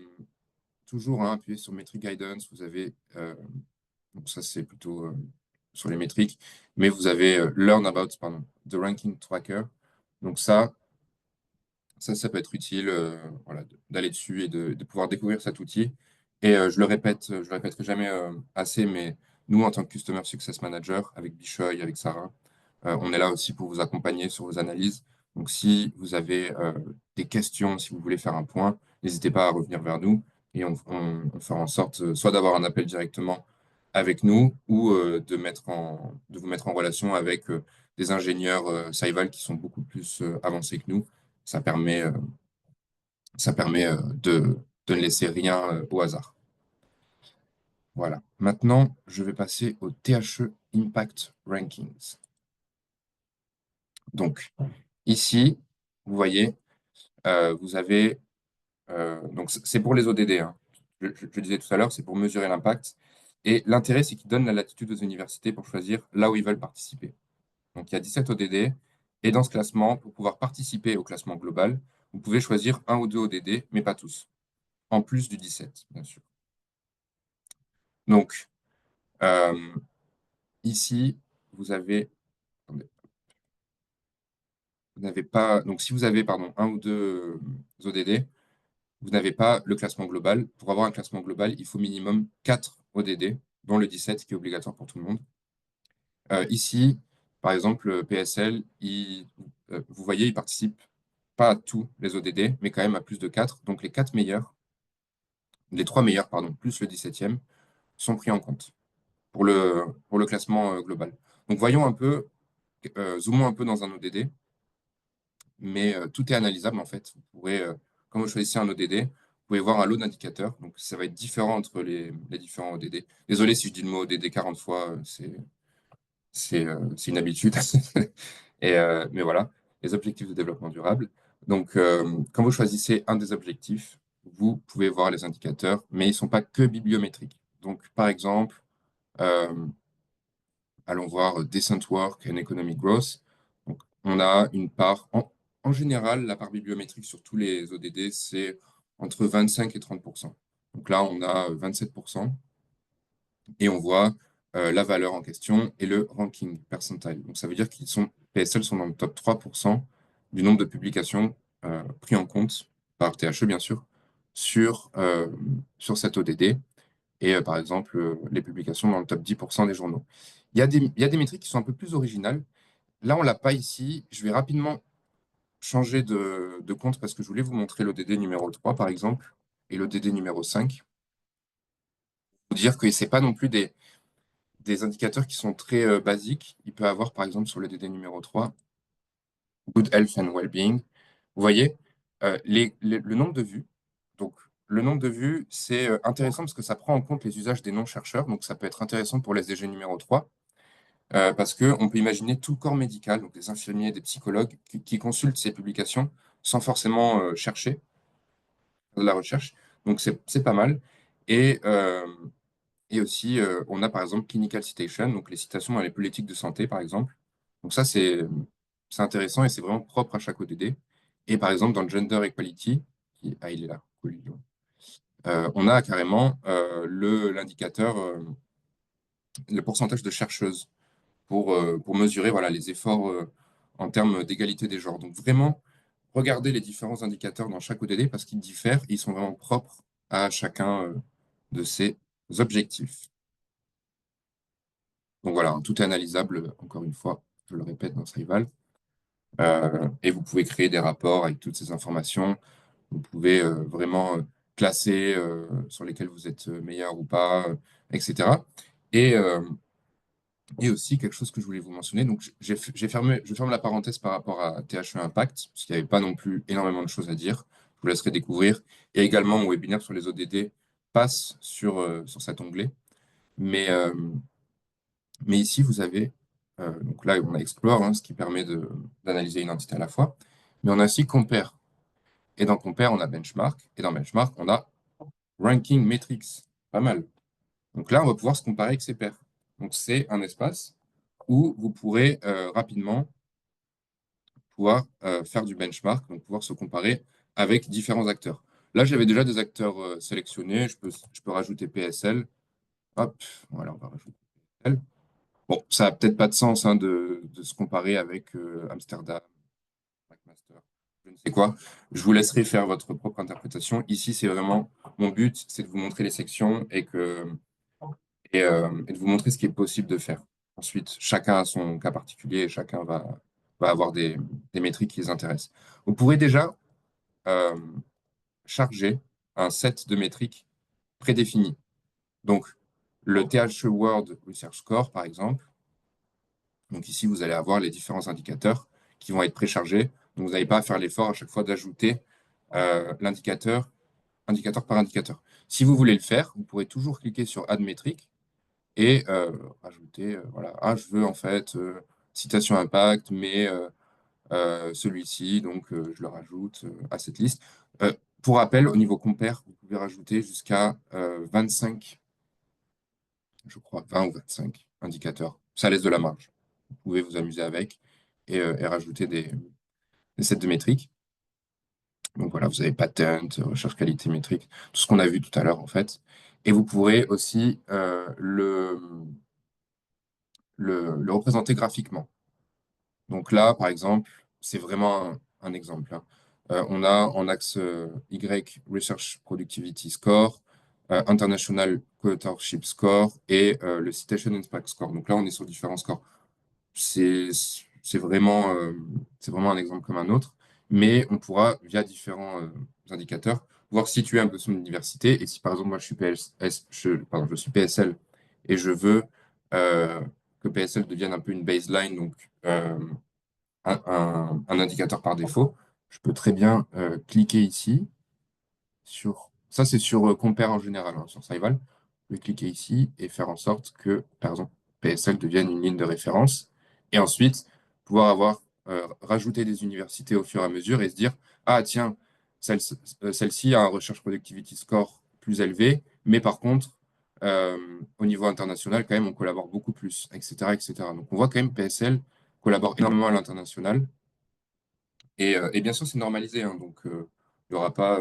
toujours hein, appuyer sur Metric Guidance. Vous avez donc ça, c'est plutôt sur les métriques. Mais vous avez Learn About, pardon, the Ranking Tracker. Donc ça peut être utile voilà, d'aller dessus et de pouvoir découvrir cet outil. Et je le répète, je le répéterai jamais assez, mais nous, en tant que Customer Success Manager, avec Bishoy, avec Sarah, on est là aussi pour vous accompagner sur vos analyses. Donc, si vous avez des questions, si vous voulez faire un point, n'hésitez pas à revenir vers nous et on fera en sorte soit d'avoir un appel directement avec nous ou de vous mettre en relation avec des ingénieurs Saival qui sont beaucoup plus avancés que nous. Ça permet, euh, Ça permet de ne laisser rien au hasard. Voilà. Maintenant, je vais passer au THE Impact Rankings. Donc, ici, vous voyez, vous avez. Donc, c'est pour les ODD. Hein. Je disais tout à l'heure, c'est pour mesurer l'impact. Et l'intérêt, c'est qu'ils donnent la latitude aux universités pour choisir là où ils veulent participer. Donc, il y a 17 ODD. Et dans ce classement, pour pouvoir participer au classement global, vous pouvez choisir un ou deux ODD, mais pas tous, en plus du 17, bien sûr. Donc, euh, ici, vous avez, attendez, vous n'avez pas, donc si vous avez, pardon, un ou deux ODD, vous n'avez pas le classement global. Pour avoir un classement global, il faut minimum 4 ODD, dont le 17 qui est obligatoire pour tout le monde. Ici, par exemple, le PSL, vous voyez, il participe pas à tous les ODD, mais quand même à plus de 4. Donc les 4 meilleurs, les 3 meilleurs, pardon, plus le 17e, sont pris en compte pour le classement global. Donc voyons un peu, zoomons un peu dans un ODD, mais tout est analysable en fait. Vous pourrez, quand vous choisissez un ODD, vous pouvez voir un lot d'indicateurs. Donc ça va être différent entre les différents ODD. Désolé si je dis le mot ODD 40 fois, c'est une habitude. Mais voilà, les objectifs de développement durable. Donc quand vous choisissez un des objectifs, vous pouvez voir les indicateurs, mais ils ne sont pas que bibliométriques. Donc par exemple, euh, allons voir Decent Work and Economic Growth. Donc, on a une part, en général, la part bibliométrique sur tous les ODD, c'est entre 25 et 30%. Donc là, on a 27% et on voit la valeur en question et le ranking percentile. Donc ça veut dire qu'ils sont, PSL sont dans le top 3% du nombre de publications pris en compte par THE, bien sûr, sur cet ODD et par exemple les publications dans le top 10% des journaux. Il y a des métriques qui sont un peu plus originales. Là, on ne l'a pas ici. Je vais rapidement changé de compte parce que je voulais vous montrer l'ODD numéro 3, par exemple, et l'ODD numéro 5. Pour dire que c'est pas non plus des indicateurs qui sont très basiques. Il peut avoir, par exemple, sur l'ODD numéro 3, Good Health and Well-being. Vous voyez, le nombre de vues. Donc, le nombre de vues, c'est intéressant parce que ça prend en compte les usages des non-chercheurs. Donc, ça peut être intéressant pour l'SDG numéro 3. Parce qu'on peut imaginer tout le corps médical, donc des infirmiers, des psychologues, qui consultent ces publications sans forcément chercher de la recherche. Donc c'est pas mal. Et, euh, et aussi, on a par exemple Clinical Citation, donc les citations dans les politiques de santé, par exemple. Donc ça, c'est intéressant et c'est vraiment propre à chaque ODD. Et par exemple, dans le Gender Equality, il est là, cool, on a carrément l'indicateur, le pourcentage de chercheuses pour mesurer voilà, les efforts en termes d'égalité des genres. Donc vraiment, regardez les différents indicateurs dans chaque ODD parce qu'ils diffèrent et ils sont vraiment propres à chacun de ces objectifs. Donc voilà, tout est analysable, encore une fois, je le répète, dans Srival. Et vous pouvez créer des rapports avec toutes ces informations. Vous pouvez vraiment classer sur lesquels vous êtes meilleur ou pas, etc. Et, euh, Et aussi, quelque chose que je voulais vous mentionner, donc je ferme la parenthèse par rapport à THE Impact, parce qu'il n'y avait pas non plus énormément de choses à dire. Je vous laisserai découvrir. Et également, mon webinaire sur les ODD passe sur cet onglet. Mais, euh, mais ici, vous avez, donc là, on a Explore, hein, ce qui permet d'analyser une entité à la fois. Mais on a aussi Compare. Et dans Compare, on a Benchmark. Et dans Benchmark, on a Ranking Metrics. Pas mal. Donc là, on va pouvoir se comparer avec ses pairs. Donc c'est un espace où vous pourrez rapidement pouvoir faire du benchmark, donc pouvoir se comparer avec différents acteurs. Là, j'avais déjà des acteurs sélectionnés. Je peux rajouter PSL. Hop, voilà, on va rajouter PSL. Bon, ça n'a peut-être pas de sens hein, de se comparer avec Amsterdam, McMaster, je ne sais quoi. Je vous laisserai faire votre propre interprétation. Ici, c'est vraiment mon but, c'est de vous montrer les sections et de vous montrer ce qui est possible de faire. Ensuite, chacun a son cas particulier et chacun va avoir des métriques qui les intéressent. Vous pourrez déjà euh, charger un set de métriques prédéfinies. Donc, le THE World Research Score, par exemple. Donc ici, vous allez avoir les différents indicateurs qui vont être préchargés. Donc, vous n'avez pas à faire l'effort à chaque fois d'ajouter l'indicateur, indicateur par indicateur. Si vous voulez le faire, vous pourrez toujours cliquer sur Add métrique et rajouter, voilà, ah, je veux en fait citation impact, mais celui-ci, donc je le rajoute à cette liste. Euh, pour rappel, au niveau compare, vous pouvez rajouter jusqu'à 25, je crois, 20 ou 25 indicateurs. Ça laisse de la marge. Vous pouvez vous amuser avec et rajouter des sets de métriques. Donc voilà, vous avez patent, recherche qualité métrique, tout ce qu'on a vu tout à l'heure en fait. Et vous pourrez aussi le représenter graphiquement. Donc là, par exemple, c'est vraiment un exemple, hein. On a en axe Y Research Productivity Score, International Co-authorship Score et le Citation Impact Score. Donc là, on est sur différents scores. C'est c'est vraiment, c'est vraiment un exemple comme un autre, mais on pourra, via différents indicateurs, voir situer un peu son université. Et si par exemple, moi, je suis pardon, je suis PSL et je veux euh, que PSL devienne un peu une baseline, donc un indicateur par défaut, je peux très bien cliquer ici sur. Ça, c'est sur Compare en général, hein, sur Scival. Je vais cliquer ici et faire en sorte que, par exemple, PSL devienne une ligne de référence. Et ensuite, pouvoir rajouter des universités au fur et à mesure et se dire, ah tiens, celle, celle-ci a un Research Productivity Score plus élevé, mais par contre, au niveau international, quand même, on collabore beaucoup plus, etc., etc. Donc, on voit quand même PSL collabore énormément à l'international. Et bien sûr, c'est normalisé, hein, donc, il y aura pas,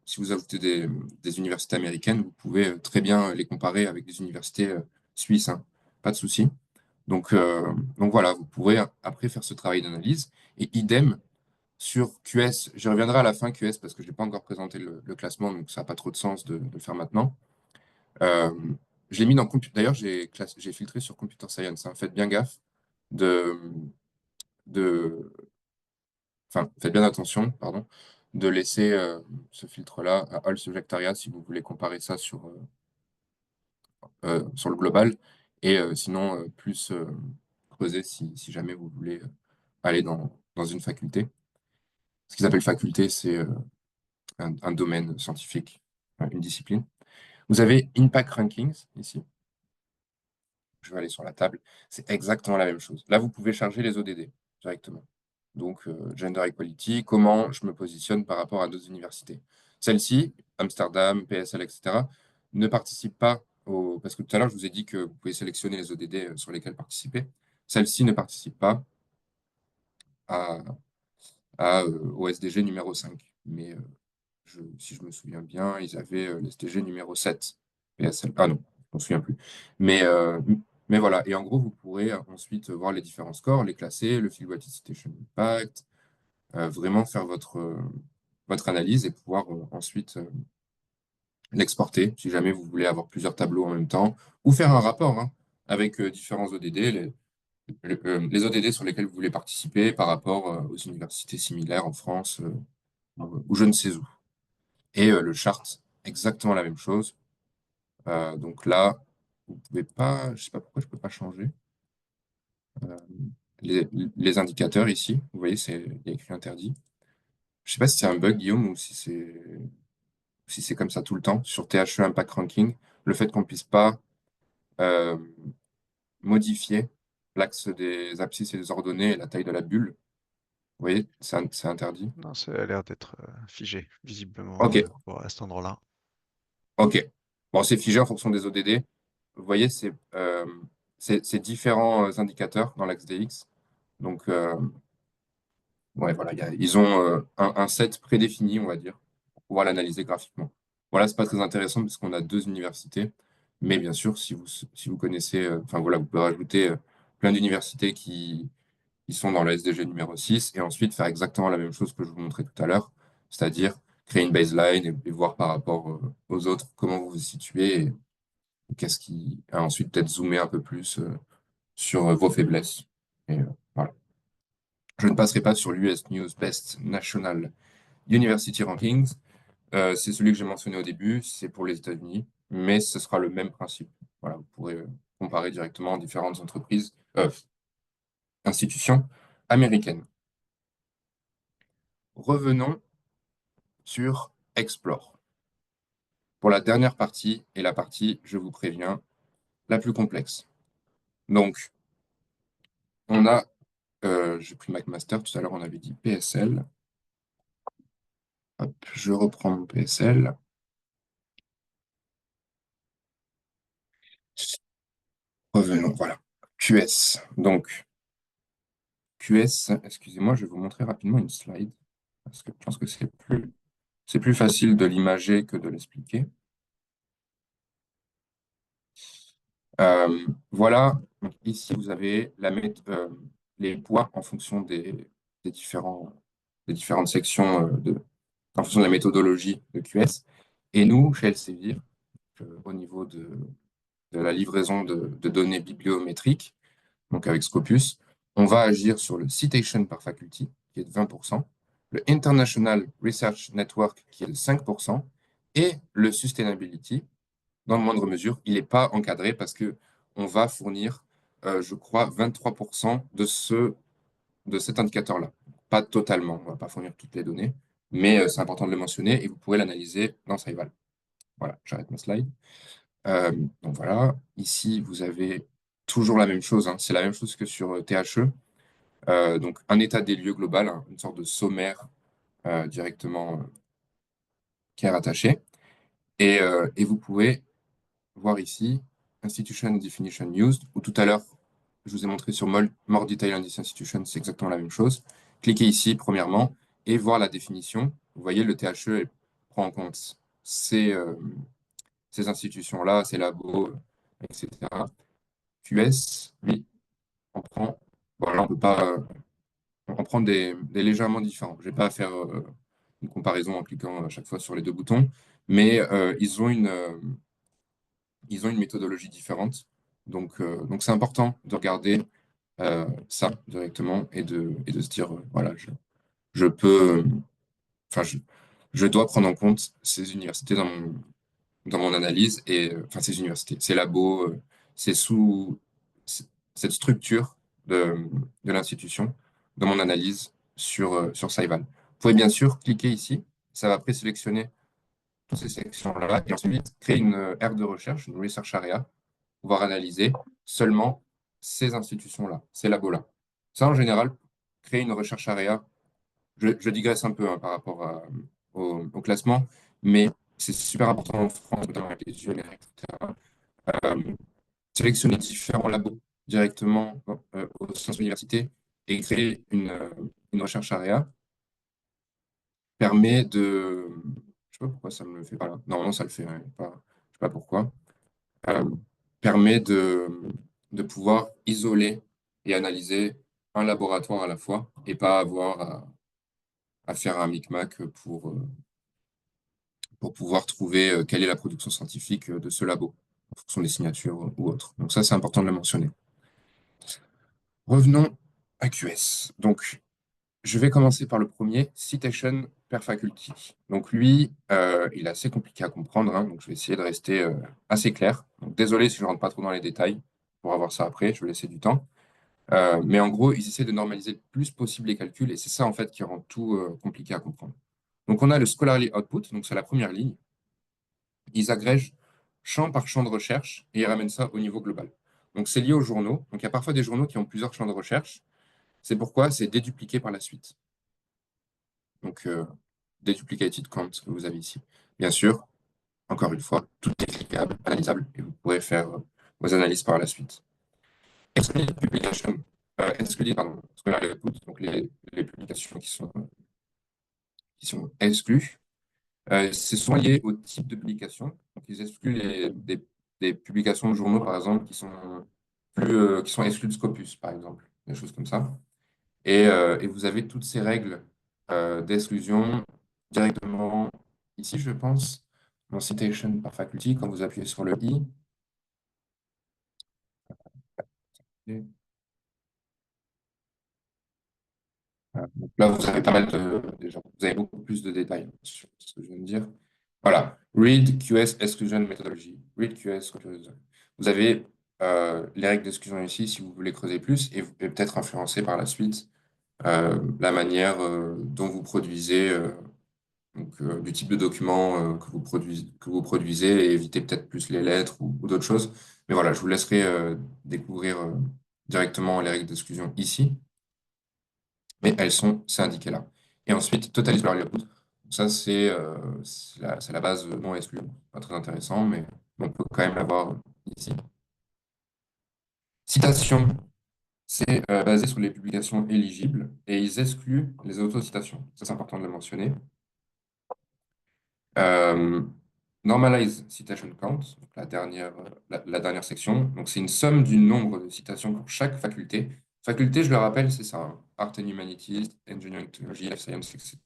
si vous ajoutez des universités américaines, vous pouvez très bien les comparer avec des universités suisses, hein, pas de souci. Donc, donc voilà, vous pourrez après faire ce travail d'analyse. Et idem sur QS, je reviendrai à la fin QS parce que je n'ai pas encore présenté le classement, donc ça n'a pas trop de sens de le faire maintenant. Euh, je l'ai mis dans D'ailleurs, j'ai filtré sur Computer Science, hein. Faites bien gaffe de, enfin, faites bien attention, pardon, de laisser ce filtre-là à All Subject Area si vous voulez comparer ça sur le global. Et sinon, plus creuser si jamais vous voulez aller dans une faculté. Ce qu'ils appellent faculté, c'est un domaine scientifique, une discipline. Vous avez Impact Rankings ici. Je vais aller sur la table. C'est exactement la même chose. Là, vous pouvez charger les ODD directement. Donc, Gender Equality, comment je me positionne par rapport à d'autres universités. Celle-ci, Amsterdam, PSL, etc., ne participe pas au... Parce que tout à l'heure, je vous ai dit que vous pouvez sélectionner les ODD sur lesquels participer. Celle-ci ne participe pas à, au SDG numéro 5. Mais si je me souviens bien, ils avaient le SDG numéro 7. PSL. Ah non, je ne me souviens plus. Mais, euh, mais voilà. Et en gros, vous pourrez ensuite voir les différents scores, les classer, le Field Citation Impact, vraiment faire votre analyse et pouvoir ensuite l'exporter si jamais vous voulez avoir plusieurs tableaux en même temps ou faire un rapport hein, avec différents ODD, les ODD sur lesquels vous voulez participer par rapport aux universités similaires en France ou je ne sais où. Et le chart, exactement la même chose. Donc là, vous pouvez pas, je sais pas pourquoi je peux pas changer. Euh, les indicateurs ici, vous voyez, il y a écrit interdit. Je sais pas si c'est un bug, Guillaume, ou si c'est comme ça tout le temps, sur THE Impact Ranking, le fait qu'on puisse pas euh, modifier l'axe des abscisses et des ordonnées et la taille de la bulle, vous voyez, c'est interdit. Non, ça a l'air d'être figé, visiblement, Ok, à cet endroit-là. ok. Bon, c'est figé en fonction des ODD. Vous voyez, c'est différents indicateurs dans l'axe des X. Donc, ouais, voilà, ils ont un set prédéfini, on va dire, pour pouvoir l'analyser graphiquement. Voilà, c'est pas très intéressant parce qu'on a deux universités, mais bien sûr, si vous connaissez, enfin voilà, vous pouvez rajouter plein d'universités qui sont dans le SDG numéro 6 et ensuite faire exactement la même chose que je vous montrais tout à l'heure, c'est-à-dire créer une baseline et voir par rapport aux autres comment vous vous situez et qu'est-ce qui, et ensuite peut-être zoomer un peu plus sur vos faiblesses. Et voilà. Je ne passerai pas sur l'US News Best National University Rankings. C'est celui que j'ai mentionné au début, c'est pour les États-Unis, mais ce sera le même principe. Voilà, vous pourrez comparer directement différentes entreprises, institutions américaines. Revenons sur Explore. Pour la dernière partie, et la partie, je vous préviens, la plus complexe. Donc, on a, j'ai pris McMaster, tout à l'heure on avait dit PSL. Hop, je reprends mon PSL. Revenons, voilà. QS. Donc, QS, excusez-moi, je vais vous montrer rapidement une slide, parce que je pense que c'est plus facile de l'imager que de l'expliquer. Voilà, donc ici vous avez les poids en fonction des différentes sections, en fonction de la méthodologie de QS. Et nous, chez Elsevier, au niveau de la livraison de données bibliométriques, donc avec Scopus, on va agir sur le citation par faculty, qui est de 20%, le International Research Network, qui est de 5%, et le Sustainability, dans moindre mesure. Il n'est pas encadré parce que on va fournir, je crois, 23% de cet indicateur-là. Pas totalement, on ne va pas fournir toutes les données, mais c'est important de le mentionner et vous pourrez l'analyser dans Saival. Voilà, j'arrête ma slide. Euh, donc voilà, ici vous avez toujours la même chose, hein. C'est la même chose que sur THE. Donc un état des lieux global, hein, une sorte de sommaire directement qui est rattaché. Et vous pouvez voir ici Institution Definition Used, où tout à l'heure, je vous ai montré sur More Detail on this institution, c'est exactement la même chose. Cliquez ici, premièrement, et voir la définition. Vous voyez, le THE prend en compte ces institutions-là, ces labos, etc. QS, lui, on prend, bon, là, on peut pas, on prend des légèrement différents. Je vais pas faire une comparaison en cliquant à chaque fois sur les deux boutons, mais ils ont une méthodologie différente. Donc c'est important de regarder ça directement et de se dire, voilà, je peux, enfin, je dois prendre en compte ces universités dans mon analyse et, enfin, ces universités, ces labos, c'est sous c- cette structure de l'institution dans mon analyse sur Saival. Vous pouvez bien sûr cliquer ici, ça va présélectionner toutes ces sections-là et ensuite créer une aire de recherche, une research area, pouvoir analyser seulement ces institutions-là, ces labos-là. Ça, en général, créer une recherche area, je digresse un peu hein, par rapport au classement, mais c'est super important en France, notamment avec les ULR, etc. Euh, sélectionner différents labos directement au sein de l'université et créer une recherche area permet de... Je sais pas pourquoi ça me le fait pas là. Normalement, ça le fait, hein, pas, je sais pas pourquoi. euh, permet de pouvoir isoler et analyser un laboratoire à la fois et pas avoir à faire un micmac pour pouvoir trouver quelle est la production scientifique de ce labo, en fonction des signatures ou autres. Donc ça, c'est important de le mentionner. Revenons à QS. Donc, je vais commencer par le premier, citation per faculty. Donc lui, il est assez compliqué à comprendre, hein, donc je vais essayer de rester assez clair. Donc, désolé si je ne rentre pas trop dans les détails, pour avoir ça après, je vais laisser du temps. Mais en gros, ils essaient de normaliser le plus possible les calculs, et c'est ça en fait qui rend tout compliqué à comprendre. Donc on a le scholarly output, donc c'est la première ligne. Ils agrègent champ par champ de recherche et ils ramènent ça au niveau global. Donc c'est lié aux journaux. Donc il y a parfois des journaux qui ont plusieurs champs de recherche. C'est pourquoi c'est dédupliqué par la suite. Donc deduplicated count que vous avez ici. Bien sûr, encore une fois, tout est cliquable, analysable, et vous pourrez faire vos analyses par la suite. Excluded publication, excluded, pardon, scholarly output, donc les publications qui sont exclues. C'est souvent lié au type de publication. Donc, ils excluent des publications de journaux, par exemple, qui sont exclues de Scopus, par exemple, des choses comme ça. Et vous avez toutes ces règles d'exclusion directement ici, je pense, dans Citation par Faculty, quand vous appuyez sur le I. Donc là, vous avez pas mal déjà, vous avez beaucoup plus de détails sur ce que je viens de dire. Voilà. Read QS Exclusion Methodology. Read QS. Vous avez les règles d'exclusion ici si vous voulez creuser plus et vous pouvez peut-être influencer par la suite la manière dont vous produisez, du type de document que vous produisez et éviter peut-être plus les lettres ou d'autres choses. Mais voilà, je vous laisserai découvrir directement les règles d'exclusion ici, mais c'est indiqué là. Et ensuite, total scholarly output. Donc ça, c'est la base non exclue. Pas très intéressant, mais on peut quand même l'avoir ici. Citation, c'est basé sur les publications éligibles et ils excluent les autocitations. Ça, c'est important de le mentionner. Euh, Normalize citation count, donc la dernière section. Donc, c'est une somme du nombre de citations pour chaque faculté. Faculté, je le rappelle, c'est ça, hein. Art and Humanities, Engineering Technology, Life Science, etc.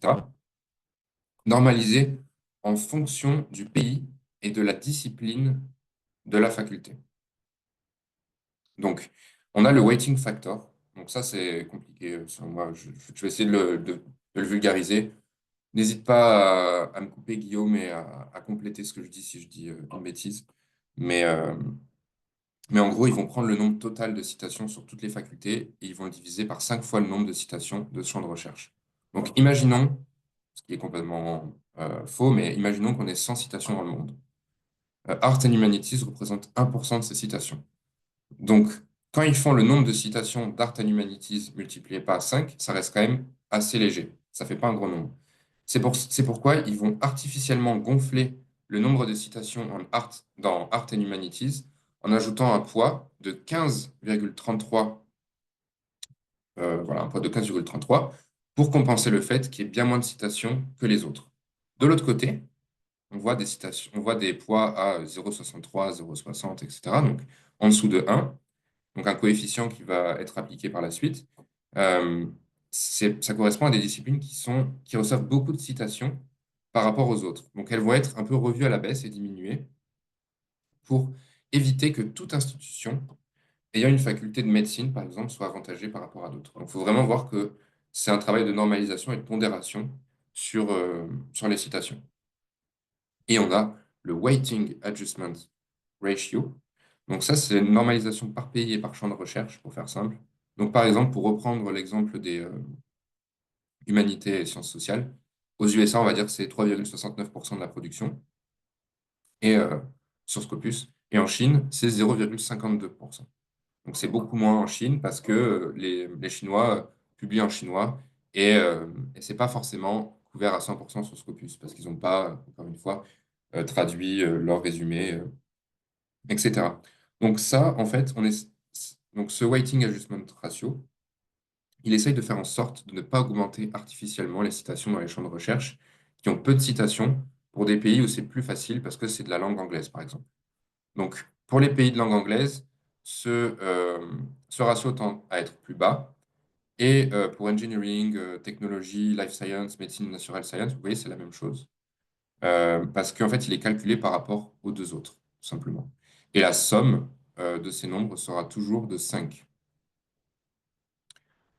Normalisé en fonction du pays et de la discipline de la faculté. Donc, on a le weighting factor. Donc, ça, c'est compliqué. Selon moi, je vais essayer de le vulgariser. N'hésite pas à me couper, Guillaume, et à compléter ce que je dis si je dis une bêtise. Mais, euh, mais en gros, ils vont prendre le nombre total de citations sur toutes les facultés et ils vont le diviser par 5 fois le nombre de citations de ce champ de recherche. Donc, imaginons, ce qui est complètement faux, mais imaginons qu'on ait 100 citations dans le monde. Art and Humanities représente 1% de ces citations. Donc, quand ils font le nombre de citations d'Art and Humanities multiplié par 5, ça reste quand même assez léger. Ça fait pas un gros nombre. C'est pourquoi ils vont artificiellement gonfler le nombre de citations dans Art and Humanities en ajoutant un poids de 15,33, voilà, un poids de 15,33 pour compenser le fait qu'il y ait bien moins de citations que les autres. De l'autre côté, on voit des citations, on voit des poids à 0,63, 0,60, etc. Donc en dessous de 1, donc un coefficient qui va être appliqué par la suite. Euh, Ça correspond à des disciplines qui reçoivent beaucoup de citations par rapport aux autres. Donc elles vont être un peu revues à la baisse et diminuées pour éviter que toute institution ayant une faculté de médecine, par exemple, soit avantagée par rapport à d'autres. Donc il faut vraiment voir que c'est un travail de normalisation et de pondération sur les citations. Et on a le Weighting Adjustment Ratio. Donc ça, c'est une normalisation par pays et par champ de recherche, pour faire simple. Donc par exemple, pour reprendre l'exemple des humanités et sciences sociales, aux USA, on va dire que c'est 3,69% de la production et, sur Scopus. Et en Chine, c'est 0,52%. Donc c'est beaucoup moins en Chine parce que les Chinois publient en chinois et c'est pas forcément couvert à 100% sur Scopus parce qu'ils n'ont pas, encore une fois, traduit leur résumé, etc. Donc ça, en fait, donc ce Weighting Adjustment Ratio, il essaye de faire en sorte de ne pas augmenter artificiellement les citations dans les champs de recherche qui ont peu de citations pour des pays où c'est plus facile parce que c'est de la langue anglaise, par exemple. Donc, pour les pays de langue anglaise, ce ratio tend à être plus bas. Et pour engineering, technologie, life science, médecine naturelle science, vous voyez, c'est la même chose. Parce qu'en fait, il est calculé par rapport aux deux autres, tout simplement. Et la somme de ces nombres sera toujours de 5.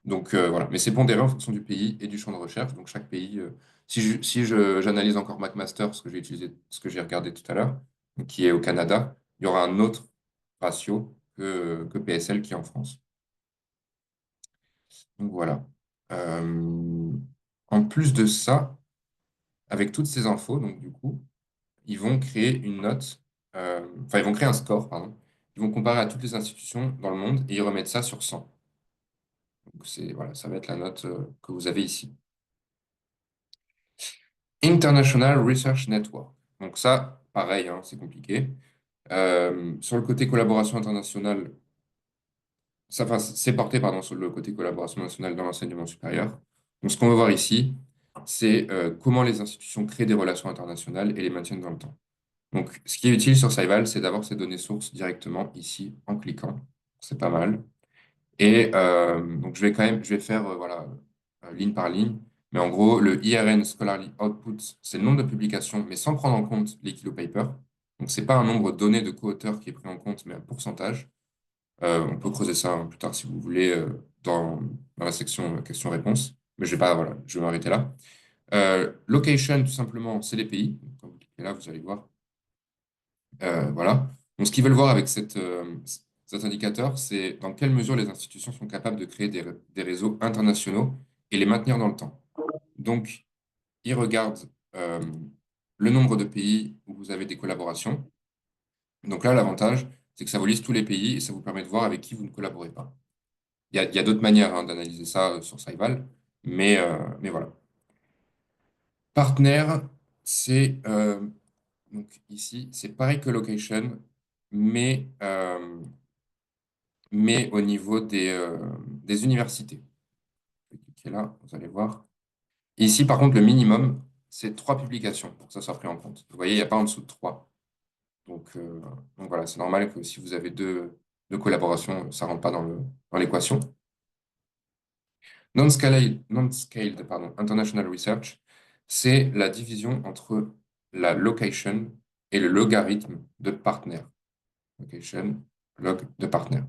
Donc voilà, mais c'est pondéré en fonction du pays et du champ de recherche. Donc chaque pays, j'analyse encore McMaster, ce que j'ai regardé tout à l'heure, donc qui est au Canada, il y aura un autre ratio que PSL qui est en France. Donc voilà. Euh, En plus de ça, avec toutes ces infos, donc du coup, ils vont créer une note, enfin ils vont créer un score, pardon. Ils vont comparer à toutes les institutions dans le monde et ils remettent ça sur 100. Donc voilà, ça va être la note que vous avez ici. International Research Network. Donc ça, pareil, hein, c'est compliqué. Sur le côté collaboration internationale, ça, enfin, c'est porté pardon, sur le côté collaboration nationale dans l'enseignement supérieur. Donc ce qu'on veut voir ici, c'est comment les institutions créent des relations internationales et les maintiennent dans le temps. Donc ce qui est utile sur Scival, c'est d'avoir ces données sources directement ici en cliquant. C'est pas mal. Et donc, je vais faire voilà, ligne par ligne. Mais en gros, le IRN Scholarly Output, c'est le nombre de publications, mais sans prendre en compte les kilopapers. Donc, c'est pas un nombre donné de co-auteurs qui est pris en compte, mais un pourcentage. On peut creuser ça hein, plus tard si vous voulez dans la section questions-réponses. Mais je vais pas, voilà, je vais m'arrêter là. Location, tout simplement, c'est les pays. Donc, quand vous cliquez là, vous allez voir. Voilà. Donc, ce qu'ils veulent voir avec cet indicateur, c'est dans quelle mesure les institutions sont capables de créer des réseaux internationaux et les maintenir dans le temps. Donc, ils regardent euh, le nombre de pays où vous avez des collaborations. Donc là, l'avantage, c'est que ça vous liste tous les pays et ça vous permet de voir avec qui vous ne collaborez pas. Il y a d'autres manières hein, d'analyser ça sur Scival, mais voilà. Partenaire, donc ici, c'est pareil que location, mais au niveau des universités. Je vais cliquer là, vous allez voir. Ici, par contre, le minimum, c'est 3 publications pour que ça soit pris en compte. Vous voyez, il n'y a pas en dessous de 3. Donc voilà, c'est normal que si vous avez deux collaborations, ça ne rentre pas dans l'équation. Non-scaled, pardon, international research, c'est la division entre la location et le logarithme de partenaire. Location, log de partenaire.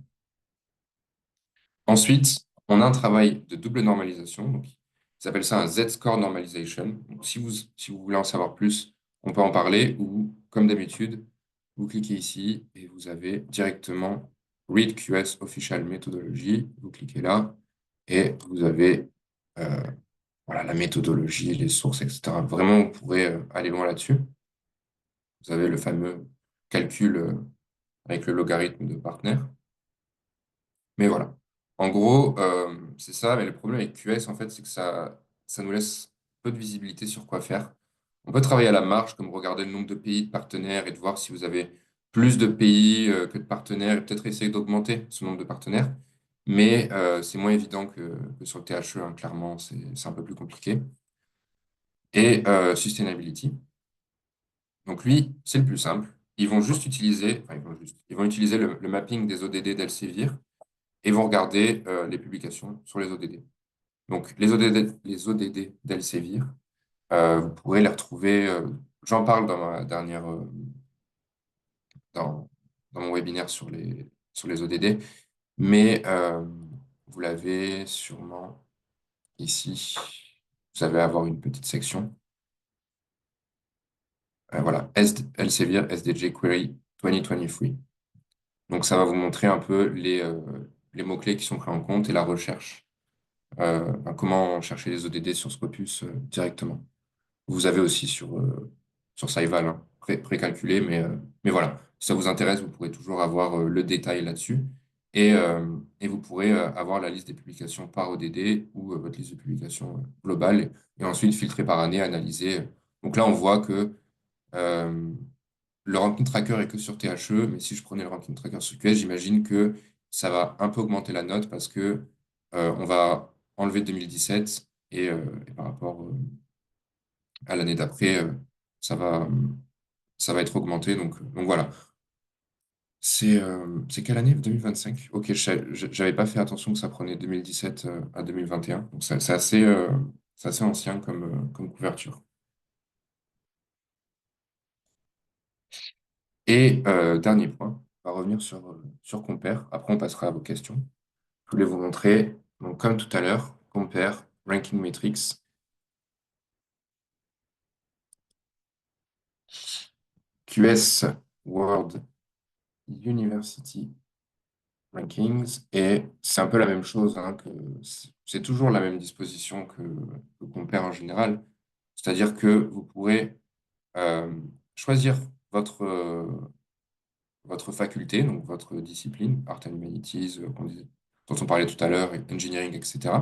Ensuite, on a un travail de double normalisation. Donc, ils appellent ça un Z-score normalization. Donc, si vous voulez en savoir plus, on peut en parler ou, comme d'habitude, vous cliquez ici et vous avez directement Read QS Official Methodology. Vous cliquez là et vous avez voilà, la méthodologie, les sources, etc. Vraiment, vous pourrez aller loin là-dessus. Vous avez le fameux calcul avec le logarithme de partenaire. Mais voilà. En gros, c'est ça. Mais le problème avec QS, en fait, c'est que ça nous laisse peu de visibilité sur quoi faire. On peut travailler à la marge, comme regarder le nombre de pays de partenaires et de voir si vous avez plus de pays que de partenaires et peut-être essayer d'augmenter ce nombre de partenaires. Mais c'est moins évident que sur le THE, hein, clairement, c'est un peu plus compliqué. Et Sustainability. Donc lui, c'est le plus simple. Ils vont utiliser le mapping des ODD d'Elsevier et vont regarder les publications sur les ODD. Donc, les ODD d'Elsevier, vous pourrez les retrouver, j'en parle dans ma dernière, dans mon webinaire sur les ODD, mais vous l'avez sûrement ici, vous allez avoir une petite section. Voilà, Elsevier SDJ Query 2023. Donc, ça va vous montrer un peu les mots-clés qui sont pris en compte et la recherche. Ben, comment chercher les ODD sur Scopus directement. Vous avez aussi sur Saival, hein, précalculé, mais voilà. Si ça vous intéresse, vous pourrez toujours avoir le détail là-dessus. Et vous pourrez avoir la liste des publications par ODD ou votre liste de publications globale et ensuite filtrer par année, analyser. Donc là, on voit que euh, le ranking tracker est que sur THE, mais si je prenais le ranking tracker sur QS, j'imagine que ça va un peu augmenter la note parce que on va enlever 2017 et par rapport à l'année d'après, ça va, ça va être augmenté. Donc voilà. C'est quelle année? 2025. Ok, j'avais pas fait attention que ça prenait 2017 à 2021. Donc c'est assez ancien comme couverture. Et dernier point, on va revenir sur Compare. Après, on passera à vos questions. Je voulais vous montrer, donc comme tout à l'heure, Compare, Ranking Metrics, QS World University Rankings. Et c'est un peu la même chose, hein, c'est toujours la même disposition que Compare en général. C'est-à-dire que vous pourrez euh, choisir votre faculté, donc votre discipline, Art and Humanities, dont on parlait tout à l'heure, Engineering, etc.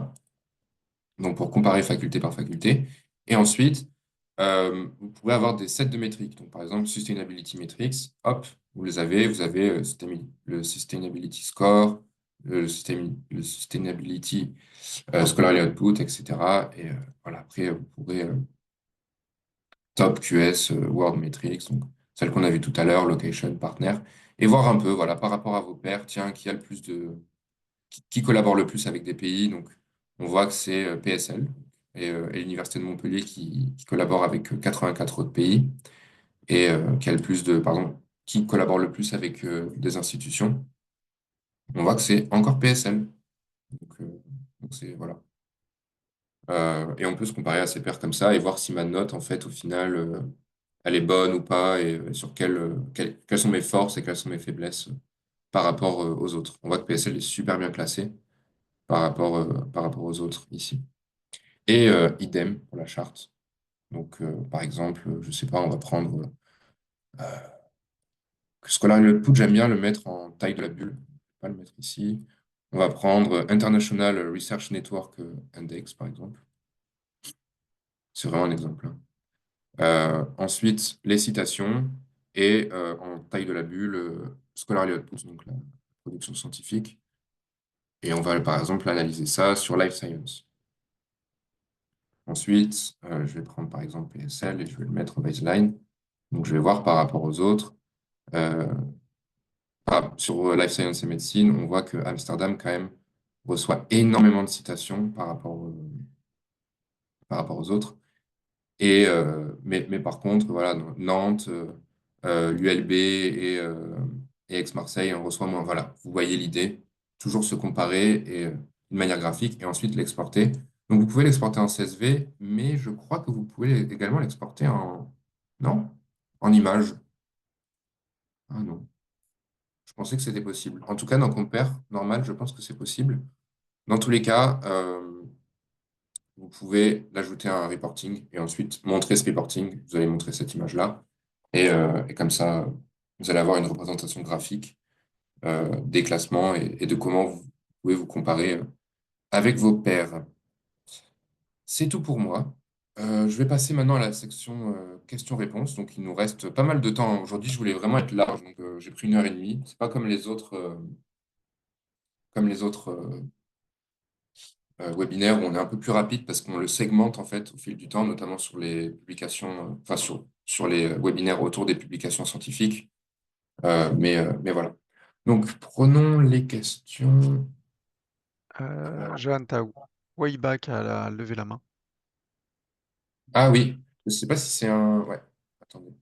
Donc pour comparer faculté par faculté. Et ensuite, vous pouvez avoir des sets de métriques. Donc par exemple, Sustainability Metrics, hop, vous avez le Sustainability Score, le Sustainability Scholarly Output, etc. Et voilà, après, vous pourrez Top, QS, World Metrics, donc celle qu'on a vue tout à l'heure, Location, Partner, et voir un peu, voilà, par rapport à vos pairs, tiens, qui collabore le plus avec des pays. Donc, on voit que c'est PSL et l'Université de Montpellier qui collabore avec 84 autres pays et qui a le plus pardon, qui collabore le plus avec des institutions. On voit que c'est encore PSL. Donc c'est, voilà. Et on peut se comparer à ces pairs comme ça et voir si ma note, en fait, au final, elle est bonne ou pas et sur quelles sont mes forces et quelles sont mes faiblesses par rapport aux autres. On voit que PSL est super bien classé par rapport aux autres ici. Et idem pour la charte. Donc, par exemple, je sais pas, on va prendre Scholarly Output, j'aime bien le mettre en taille de la bulle. Je vais pas le mettre ici. On va prendre International Research Network Index, par exemple. C'est vraiment un exemple, hein. Ensuite, les citations et en taille de la bulle, Scholarly Output, donc la production scientifique. Et on va par exemple analyser ça sur Life Science. Ensuite, je vais prendre par exemple PSL et je vais le mettre en baseline. Donc je vais voir par rapport aux autres. Euh, sur Life Science et médecine, on voit que Amsterdam quand même reçoit énormément de citations par rapport aux autres. Mais par contre, voilà, Nantes, l'ULB et Aix-Marseille, on reçoit moins. Voilà, vous voyez l'idée. Toujours se comparer et, d'une manière graphique et ensuite l'exporter. Donc vous pouvez l'exporter en CSV, mais je crois que vous pouvez également l'exporter en... Non? En image. Ah non, je pensais que c'était possible. En tout cas, dans Compare, normal, je pense que c'est possible. Dans tous les cas, vous pouvez l'ajouter à un reporting et ensuite montrer ce reporting. Vous allez montrer cette image-là. Et comme ça, vous allez avoir une représentation graphique des classements et de comment vous pouvez vous comparer avec vos pairs. C'est tout pour moi. Je vais passer maintenant à la section questions-réponses. Donc, il nous reste pas mal de temps. Aujourd'hui, je voulais vraiment être large. Donc, j'ai pris 1 heure et demie. C'est pas comme les autres webinaire où on est un peu plus rapide parce qu'on le segmente en fait au fil du temps, notamment sur les publications, enfin sur les webinaires autour des publications scientifiques. Mais voilà. Donc, prenons les questions. Johan, t'as Wayback à lever la main. Ah oui, je ne sais pas si c'est un. Ouais, attendez.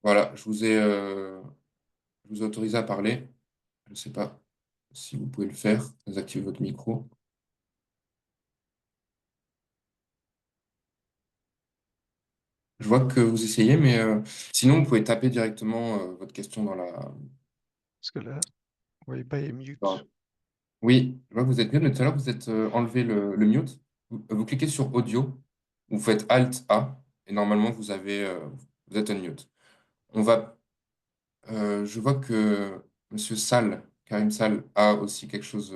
Voilà, je vous ai autorisé à parler. Je ne sais pas. Si vous pouvez le faire, désactivez votre micro. Je vois que vous essayez, mais sinon, vous pouvez taper directement votre question dans la... Parce que là, oui, by mute. dans- Oui, je vois que vous êtes mute, mais tout à l'heure, vous êtes enlevé le mute. Vous cliquez sur audio, vous faites Alt A, et normalement, vous êtes unmute. On va, je vois que Monsieur Sall, Karim Sall, a aussi quelque chose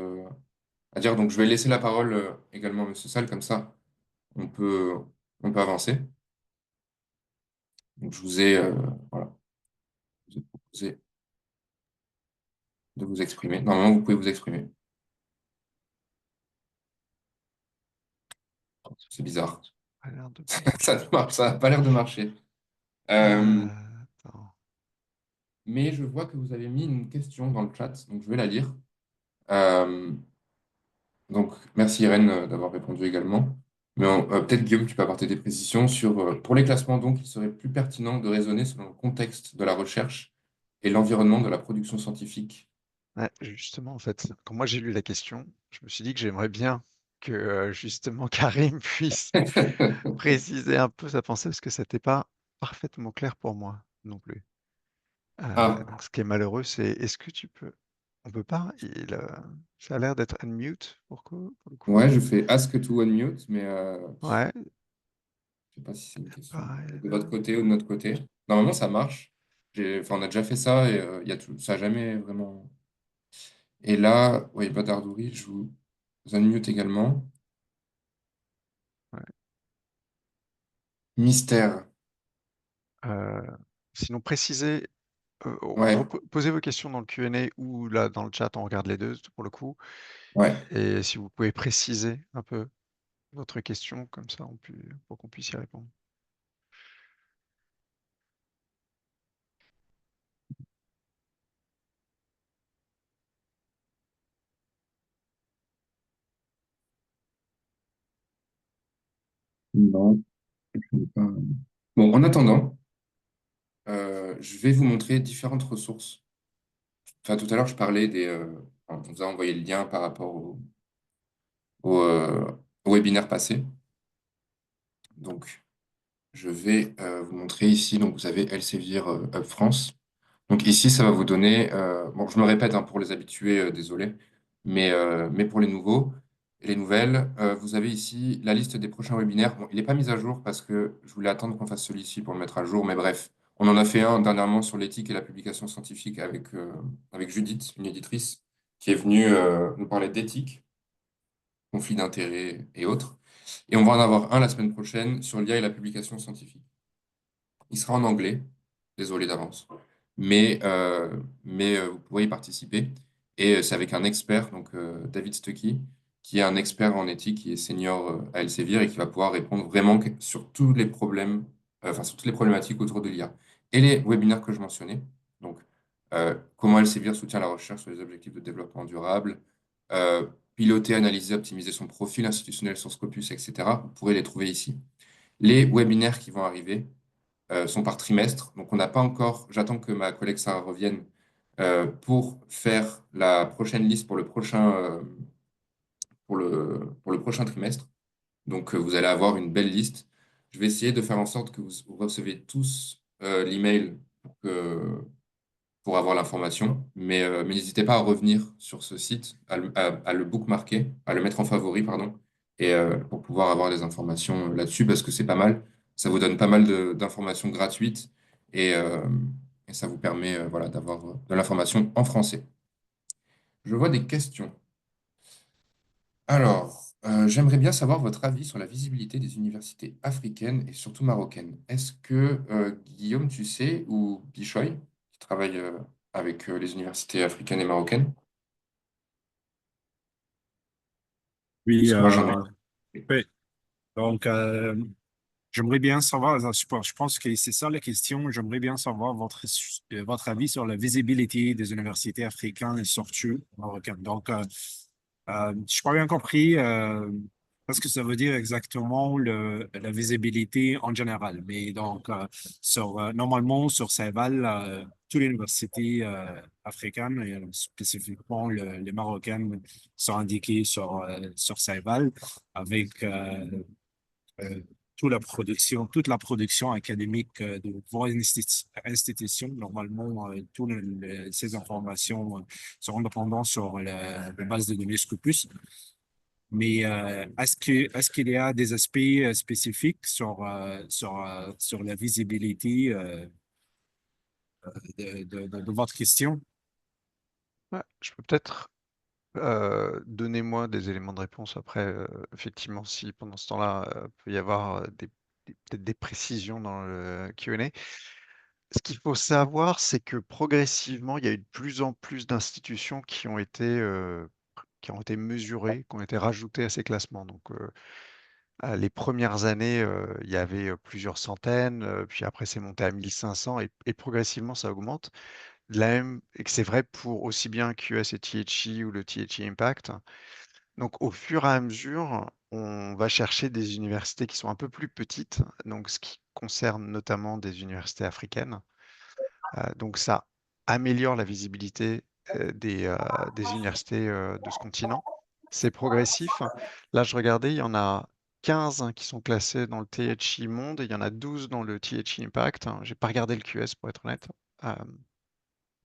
à dire, donc je vais laisser la parole également à Monsieur Sall, comme ça, on peut, on peut avancer. Donc, voilà, je vous ai proposé de vous exprimer. Normalement, vous pouvez vous exprimer. C'est bizarre. Ça a l'air de pas Ça marcher. ne marche, ça n'a pas l'air de marcher. Euh, Attends. mais je vois que vous avez mis une question dans le chat, donc je vais la lire. Euh, donc, merci Irène d'avoir répondu également. Mais peut-être Guillaume, tu peux apporter des précisions sur, pour les classements, donc, il serait plus pertinent de raisonner selon le contexte de la recherche et l'environnement de la production scientifique. Ouais, justement, en fait, quand moi j'ai lu la question, je me suis dit que j'aimerais bien que justement Karim puisse préciser un peu sa pensée parce que ça n'était pas parfaitement clair pour moi non plus. Ah, Donc, ce qui est malheureux, c'est est-ce que tu peux. On peut pas. Ça a l'air d'être unmute pour le coup. ouais, je fais ask to unmute, mais Ouais, je sais pas si c'est une question pareil, de là. votre côté ou de notre côté. Normalement, ça marche. Enfin, on a déjà fait ça et ça n'a jamais vraiment. Et là, oui, Badardouri, je vous unmute également. Ouais. Mystère. Euh, Sinon, précisez, Ouais, posez vos questions dans le Q&A ou là dans le chat, on regarde les deux pour le coup. ouais. Et si vous pouvez préciser un peu votre question, comme ça, pour qu'on puisse y répondre. Non, je n'ai pas. Bon, en attendant, je vais vous montrer différentes ressources. Enfin, tout à l'heure, je parlais on vous a envoyé le lien par rapport au webinaire passé. Donc, je vais vous montrer ici. Donc, vous avez Elsevier Hub France. Donc ici, ça va vous donner, bon, je me répète hein, pour les habitués, désolé, mais pour les nouveaux et les nouvelles, vous avez ici la liste des prochains webinaires. Bon, il n'est pas mis à jour parce que je voulais attendre qu'on fasse celui-ci pour le mettre à jour, mais bref, on en a fait un dernièrement sur l'éthique et la publication scientifique avec Judith, une éditrice, qui est venue nous parler d'éthique, conflits d'intérêts et autres. Et on va en avoir un la semaine prochaine sur l'IA et la publication scientifique. Il sera en anglais, désolé d'avance, mais vous pourrez y participer. Et c'est avec un expert, donc David Stuckey, qui est un expert en éthique, qui est senior à Elsevier et qui va pouvoir répondre vraiment sur tous les problèmes, enfin sur toutes les problématiques autour de l'IA. Et les webinaires que je mentionnais, donc comment Elsevier soutient la recherche sur les objectifs de développement durable, piloter, analyser, optimiser son profil institutionnel sur Scopus, etc. Vous pourrez les trouver ici. Les webinaires qui vont arriver, sont par trimestre. Donc, on n'a pas encore, j'attends que ma collègue Sarah revienne pour faire la prochaine liste pour le prochain trimestre. Donc, vous allez avoir une belle liste. Je vais essayer de faire en sorte que vous recevez tous l'email pour avoir l'information. Mais n'hésitez pas à revenir sur ce site, à le bookmarker, à le mettre en favori, pardon, et pour pouvoir avoir des informations là-dessus, parce que c'est pas mal. Ça vous donne pas mal d'informations gratuites et, euh, et ça vous permet voilà, d'avoir de l'information en français. Je vois des questions. Alors, j'aimerais bien savoir votre avis sur la visibilité des universités africaines et surtout marocaines. Est-ce que Guillaume, tu sais, ou Bishoy, qui travaille avec les universités africaines et marocaines? Oui, Parce que moi, j'en ai. oui. Donc, j'aimerais bien savoir, je pense que c'est ça la question. J'aimerais bien savoir votre avis sur la visibilité des universités africaines et surtout marocaines. Donc, je n'ai pas bien compris. Parce que ça veut dire exactement la visibilité en général. Mais donc, normalement, sur Saint-Val, toutes les universités africaines, et spécifiquement les marocaines, sont indiquées sur Saint-Val avec euh, toute la production académique de vos institutions. Normalement, toutes ces informations seront dépendantes sur la base de données Scopus. Mais est-ce qu'il y a des aspects spécifiques sur la visibilité de votre question? Ouais, je peux peut-être donner moi des éléments de réponse après. Effectivement, si pendant ce temps-là, peut y avoir peut-être des précisions dans le Q&A. Ce qu'il faut savoir, c'est que progressivement, il y a eu de plus en plus d'institutions qui ont été mesurées, qui ont été rajoutées à ces classements. Donc, les premières années, il y avait plusieurs centaines, puis après c'est monté à 1500 et progressivement ça augmente. Et que c'est vrai pour aussi bien QS et THE ou le THE Impact. Donc au fur et à mesure, on va chercher des universités qui sont un peu plus petites, donc ce qui concerne notamment des universités africaines. Donc ça améliore la visibilité des universités de ce continent. C'est progressif. Là, je regardais, il y en a 15 qui sont classés dans le THI Monde et il y en a 12 dans le THI Impact. J'ai pas regardé le QS pour être honnête. Euh,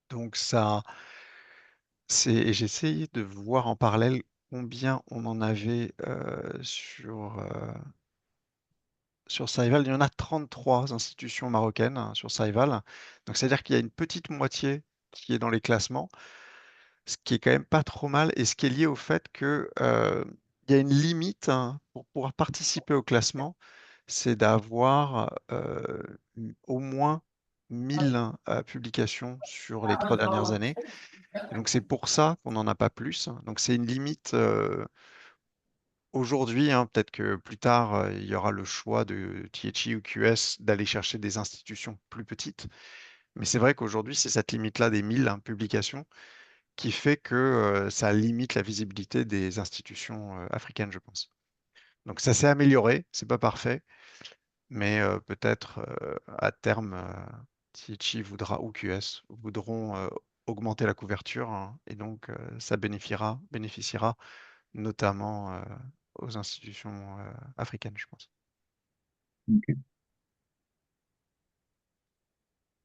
donc ça, et j'ai essayé de voir en parallèle combien on en avait sur Saival. Il y en a 33 institutions marocaines sur Saival. Donc c'est-à-dire qu'il y a une petite moitié qui est dans les classements, ce qui est quand même pas trop mal et ce qui est lié au fait que il y a une limite pour pouvoir participer au classement, c'est d'avoir au moins 1000 publications sur les 3 dernières années. Et donc c'est pour ça qu'on n'en a pas plus. Donc c'est une limite aujourd'hui, peut-être que plus tard, il y aura le choix de THI ou QS d'aller chercher des institutions plus petites. Mais c'est vrai qu'aujourd'hui, c'est cette limite-là des 1000 publications qui fait que ça limite la visibilité des institutions africaines, je pense. Donc ça s'est amélioré, c'est pas parfait, mais peut-être à terme, THI voudra ou QS voudront augmenter la couverture et donc ça bénéficiera notamment aux institutions africaines, je pense. Ok.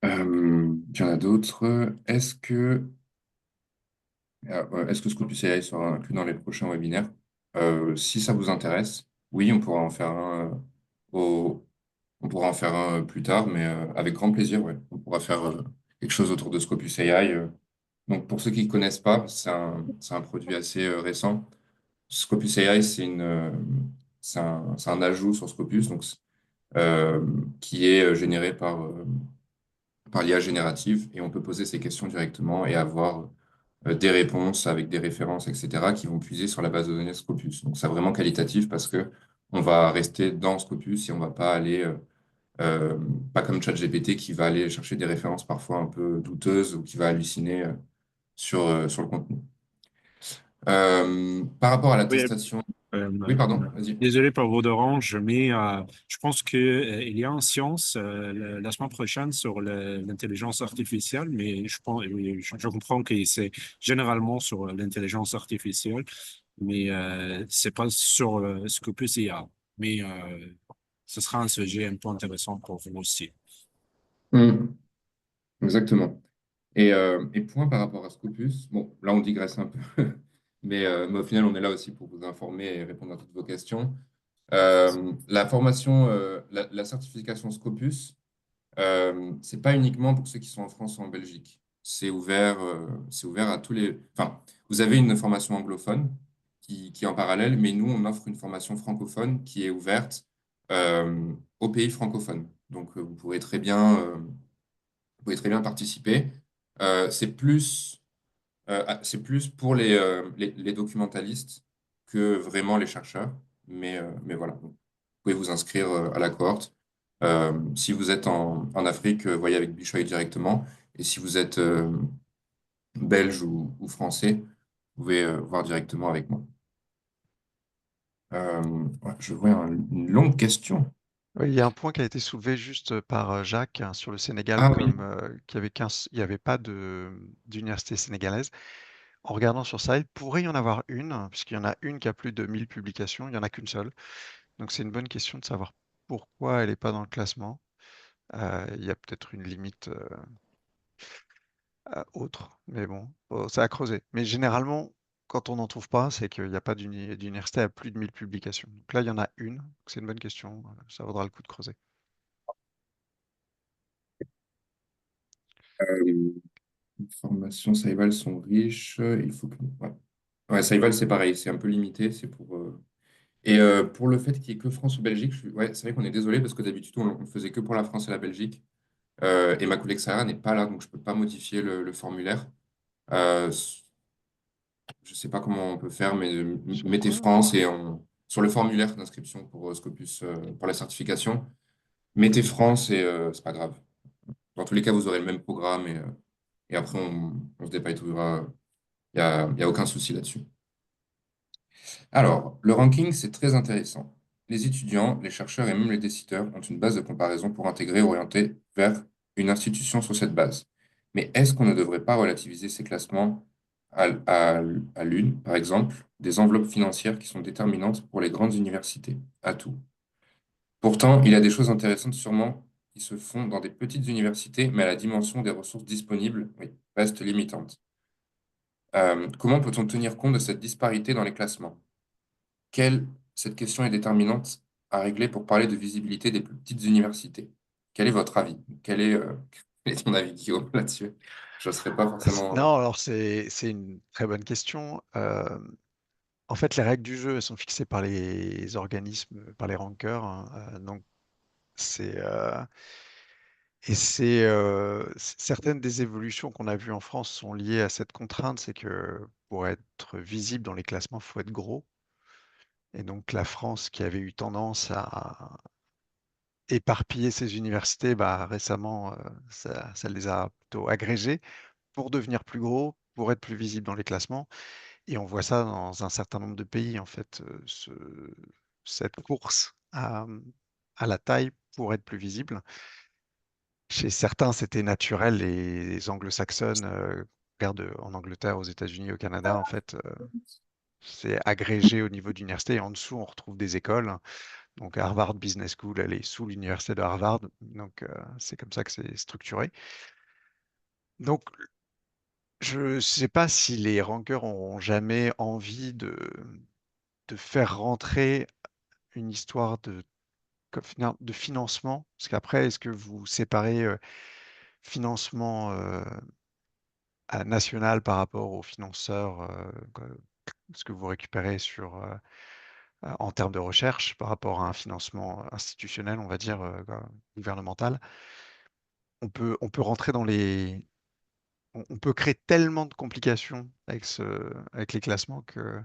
Il y en a d'autres. Est-ce que Scopus AI sera inclus dans les prochains webinaires? Si ça vous intéresse, oui, on pourra en faire un, on pourra en faire un plus tard, mais avec grand plaisir, ouais. On pourra faire quelque chose autour de Scopus AI. Donc, pour ceux qui ne connaissent pas, c'est un produit assez récent. Scopus AI, c'est un ajout sur Scopus, donc, euh, qui est généré par l'IA générative, et on peut poser ces questions directement et avoir des réponses avec des références, etc., qui vont puiser sur la base de données Scopus. Donc, c'est vraiment qualitatif parce que on va rester dans Scopus et on va pas aller, euh, pas comme ChatGPT qui va aller chercher des références parfois un peu douteuses ou qui va halluciner sur le contenu. Par rapport à Oui, l'attestation. euh, Oui, pardon, vas-y. désolé pour vos dérange, mais je pense que il y a une science la semaine prochaine sur l'intelligence artificielle, mais oui, je comprends que c'est généralement sur l'intelligence artificielle, mais c'est pas sur Scopus IA. Mais ce sera un sujet un peu intéressant pour vous aussi. Hmm, exactement. Et point par rapport à Scopus. Bon, là, on digresse un peu, mais au final, on est là aussi pour vous informer et répondre à toutes vos questions. La formation, la certification Scopus, c'est pas uniquement pour ceux qui sont en France ou en Belgique. C'est ouvert à tous les. Enfin, vous avez une formation anglophone qui est en parallèle, mais nous, on offre une formation francophone qui est ouverte aux pays francophones. Donc, vous pouvez très bien participer. C'est plus pour les documentalistes que vraiment les chercheurs. Mais voilà, vous pouvez vous inscrire à la cohorte. Si vous êtes en Afrique, voyez avec Bishoy directement. Et si vous êtes belge ou français, vous pouvez voir directement avec moi. Ouais, je vois une longue question. Oui, il y a un point qui a été soulevé juste par Jacques hein, sur le Sénégal, Ah oui. comme il y avait pas d'université sénégalaise. En regardant sur ça, il pourrait y en avoir une, hein, puisqu'il y en a une qui a plus de 1000 publications, il n'y en a qu'une seule. Donc c'est une bonne question de savoir pourquoi elle n'est pas dans le classement. Il y a peut-être une limite autre, mais bon, c'est à creuser. Mais généralement, quand on n'en trouve pas, c'est qu'il n'y a pas d'université à plus de 1000 publications. Donc là, il y en a une, donc c'est une bonne question, ça vaudra le coup de creuser. Les formations Saival sont riches. Il faut que... Ouais, ouais Saival, c'est pareil, c'est un peu limité. C'est pour, Et pour le fait qu'il n'y ait que France ou Belgique, ouais, c'est vrai qu'on est désolé parce que d'habitude, on faisait que pour la France et la Belgique. Et ma collègue Sarah n'est pas là, donc je ne peux pas modifier le formulaire. Euh, je ne sais pas comment on peut faire, mais Sur mettez quoi? France et sur le formulaire d'inscription pour Scopus, pour la certification, mettez France et c'est pas grave. Dans tous les cas, vous aurez le même programme et après, on se dépatouillera. Il y a aucun souci là-dessus. Alors, le ranking, c'est très intéressant. Les étudiants, les chercheurs et même les décideurs ont une base de comparaison pour intégrer et orienter vers une institution sur cette base. Mais est-ce qu'on ne devrait pas relativiser ces classements à l'une, par exemple, des enveloppes financières qui sont déterminantes pour les grandes universités, à tout? Pourtant, il y a des choses intéressantes sûrement qui se font dans des petites universités, mais à la dimension des ressources disponibles, oui, reste limitante. Comment peut-on tenir compte de cette disparité dans les classements? Quelle, cette question est déterminante à régler pour parler de visibilité des plus petites universités. Quel est votre avis? Quel est ton avis, Guillaume, là-dessus? Je ne serais pas forcément. Non, alors c'est une très bonne question. En fait, les règles du jeu elles sont fixées par les organismes, par les rankers, hein, donc c'est certaines des évolutions qu'on a vues en France sont liées à cette contrainte, c'est que pour être visible dans les classements, il faut être gros. Et donc la France, qui avait eu tendance à éparpiller ses universités, bah, récemment, ça les a plutôt agrégées pour devenir plus gros, pour être plus visible dans les classements. Et on voit ça dans un certain nombre de pays, en fait, cette course à la taille pour être plus visible. Chez certains, c'était naturel, les anglo-saxonnes, regarde en Angleterre, aux États-Unis, au Canada, en fait, c'est agrégé au niveau d'université. Et en dessous, on retrouve des écoles. Donc Harvard Business School, elle est sous l'université de Harvard. Donc c'est comme ça que c'est structuré. Donc je ne sais pas si les rankers auront jamais envie de faire rentrer une histoire de financement. Parce qu'après, est-ce que vous séparez financement national par rapport aux financeurs, ce que vous récupérez en termes de recherche par rapport à un financement institutionnel, on va dire, gouvernemental? On peut rentrer dans on peut créer tellement de complications avec les classements que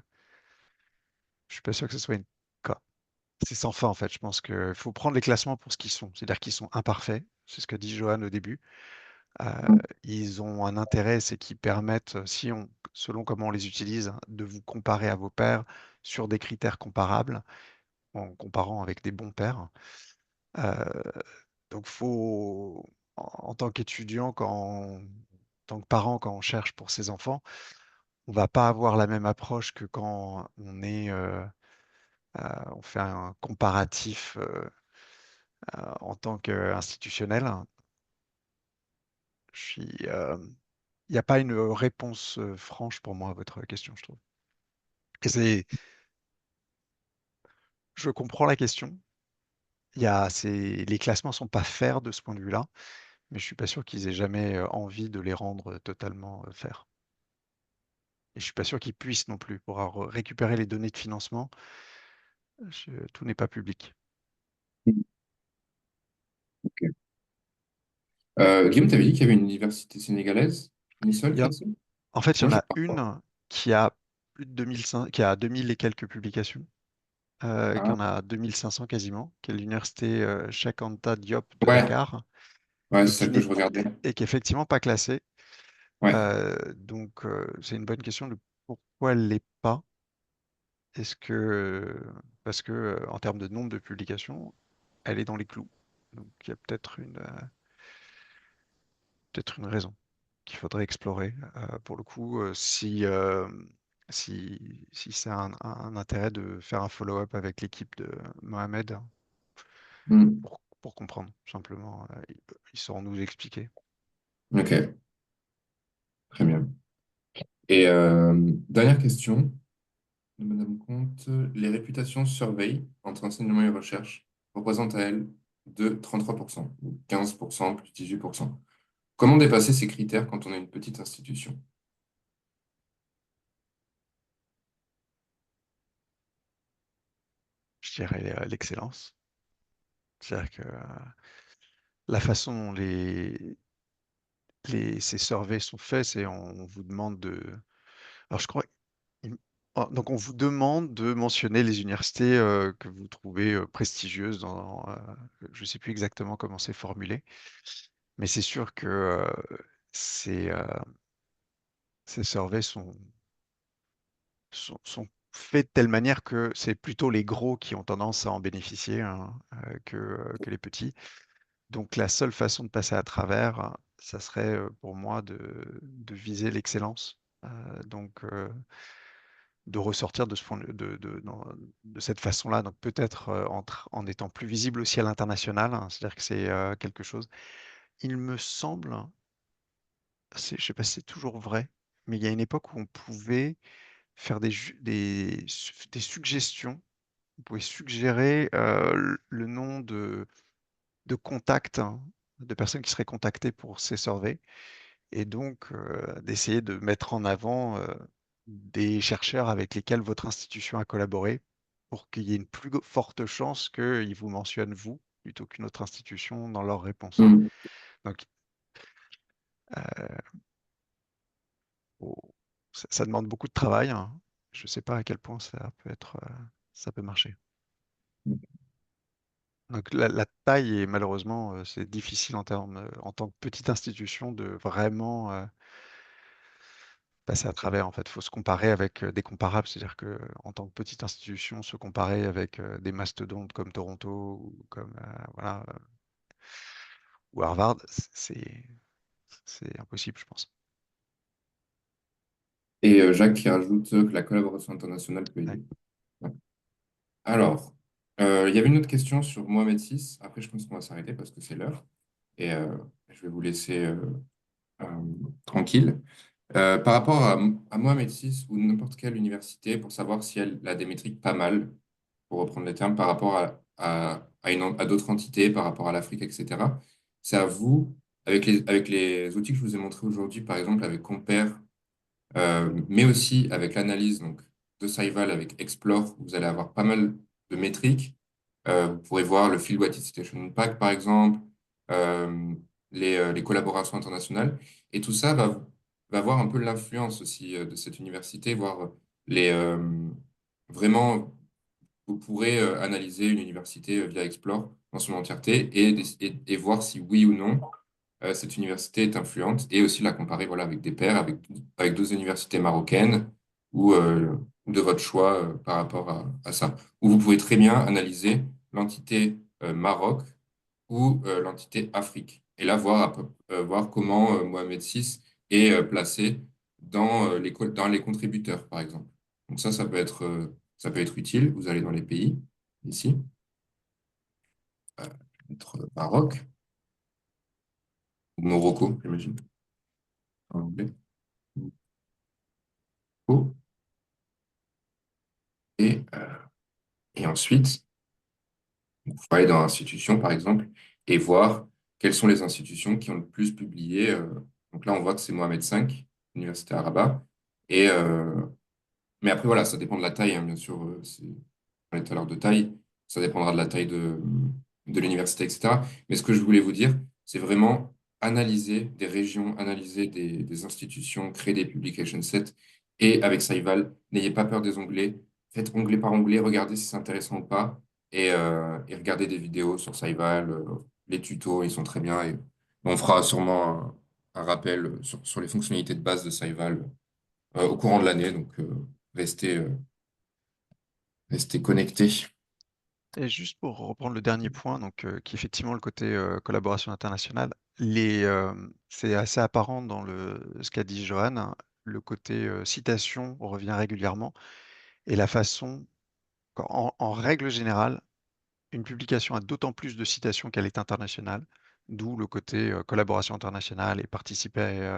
je suis pas sûr que ce soit quoi. C'est sans fin en fait. Je pense qu'il faut prendre les classements pour ce qu'ils sont, c'est-à-dire qu'ils sont imparfaits. C'est ce que dit Johan au début. Euh, Ils ont un intérêt, c'est qu'ils permettent, selon comment on les utilise, de vous comparer à vos pairs sur des critères comparables, en comparant avec des bons pairs. Euh, donc, en tant qu'étudiant, en tant que parent, quand on cherche pour ses enfants, on va pas avoir la même approche que quand on fait un comparatif en tant qu'institutionnel. Il n'y a pas une réponse franche pour moi à votre question, je trouve. Et je comprends la question. Les classements sont pas fairs de ce point de vue-là, mais je suis pas sûr qu'ils aient jamais envie de les rendre totalement fairs. Et je suis pas sûr qu'ils puissent non plus. Pour récupérer les données de financement, tout n'est pas public. Ok. Guillaume, tu avais dit qu'il y avait une université sénégalaise, une seule Il y a- classée? En fait, Parce il que y en moi, je a ne pas. une qui a plus de 2005, qui a 2000 et quelques publications, qui Ah, en a 2500 quasiment, qui est l'université Cheikh Anta Diop de ouais, Dakar, ouais, et c'est qui celle que n'est je regardais. et qui est effectivement pas classée. Ouais. Donc, c'est une bonne question de pourquoi elle l'est pas. Est-ce que, parce que en termes de nombre de publications, elle est dans les clous. Donc il y a peut-être une raison qu'il faudrait explorer. Pour le coup, si c'est un intérêt de faire un follow-up avec l'équipe de Mohamed Hmm. pour comprendre, simplement, ils sauront nous expliquer. Ok, très bien. Et dernière question de Madame Comte. Les réputations survey entre enseignement et recherche représentent à elles de 33%, ou 15% plus 18%. Comment dépasser ces critères quand on est une petite institution? Je dirais l'excellence. C'est-à-dire que la façon dont ces surveys sont faits, c'est on vous demande de... Alors je crois... Donc on vous demande de mentionner les universités que vous trouvez prestigieuses je ne sais plus exactement comment c'est formulé, mais c'est sûr que ces, euh, ces surveys sont faits de telle manière que c'est plutôt les gros qui ont tendance à en bénéficier, hein, que les petits. Donc la seule façon de passer à travers, ça serait pour moi de viser l'excellence. Donc de ressortir de ce point de cette façon-là. Donc peut-être en étant plus visible aussi à l'international, hein, c'est-à-dire que c'est quelque chose. Il me semble, je ne sais pas si c'est toujours vrai, mais il y a une époque où on pouvait faire des suggestions. On pouvait suggérer le nom de contacts, hein, de personnes qui seraient contactées pour ces surveys, et donc d'essayer de mettre en avant des chercheurs avec lesquels votre institution a collaboré pour qu'il y ait une forte chance qu'ils vous mentionnent vous plutôt qu'une autre institution dans leur réponse. Hmm. Donc, oh, ça demande beaucoup de travail, hein. Je ne sais pas à quel point ça peut marcher. Donc la taille est malheureusement, c'est difficile en tant que petite institution de vraiment passer à travers. En fait, il faut se comparer avec des comparables, c'est-à-dire que en tant que petite institution, se comparer avec des mastodontes comme Toronto ou comme voilà ou Harvard, c'est impossible, je pense. Et Jacques qui rajoute que la collaboration internationale peut Ouais. aider. Ouais. Alors, il y avait une autre question sur Mohamed VI. Après, je pense qu'on va s'arrêter parce que c'est l'heure. Et je vais vous laisser euh, tranquille. Par rapport à Mohamed VI ou n'importe quelle université, pour savoir si elle a des métriques pas mal, pour reprendre les termes, par rapport à d'autres entités, par rapport à l'Afrique, etc. C'est à vous, avec les outils que je vous ai montrés aujourd'hui, par exemple avec Compare, mais aussi avec l'analyse donc, de Saival avec Explore, vous allez avoir pas mal de métriques. Vous pourrez voir le Field What Citation Impact, par exemple, euh, les collaborations internationales. Et tout ça va voir un peu l'influence aussi de cette université, voir les, vraiment, vous pourrez analyser une université via Explore dans son entièreté et voir si oui ou non cette université est influente et aussi la comparer voilà, avec des pairs, avec d'autres universités marocaines ou de votre choix par rapport à ça. Ou vous pouvez très bien analyser l'entité Maroc ou l'entité Afrique. Et là, voir comment Mohamed VI est placé dans les contributeurs, par exemple. Donc ça peut être utile. Vous allez dans les pays, ici, Maroc, ou Morocco, j'imagine, en anglais. Morocco. Et, euh, et ensuite, vous pouvez aller dans l'institution, par exemple, et voir quelles sont les institutions qui ont le plus publié. Donc là, on voit que c'est Mohamed V, Université à Rabat. Et, mais après, voilà, ça dépend de la taille, hein, bien sûr. On parlait tout à l'heure de taille. Ça dépendra de la taille de l'université, etc. Mais ce que je voulais vous dire, c'est vraiment analyser des régions, analyser des institutions, créer des publication sets. Et avec Saival, n'ayez pas peur des onglets. Faites onglet par onglet, regardez si c'est intéressant ou pas. Et regardez des vidéos sur Saival. Les tutos, ils sont très bien. Et on fera sûrement un rappel sur les fonctionnalités de base de Saival au courant de l'année. Donc, restez, Restez connectés. Et juste pour reprendre le dernier point, donc, qui est effectivement le côté collaboration internationale, c'est assez apparent dans ce qu'a dit Johan, hein, le côté citation revient régulièrement, et la façon, en règle générale, une publication a d'autant plus de citations qu'elle est internationale, d'où le côté collaboration internationale et participer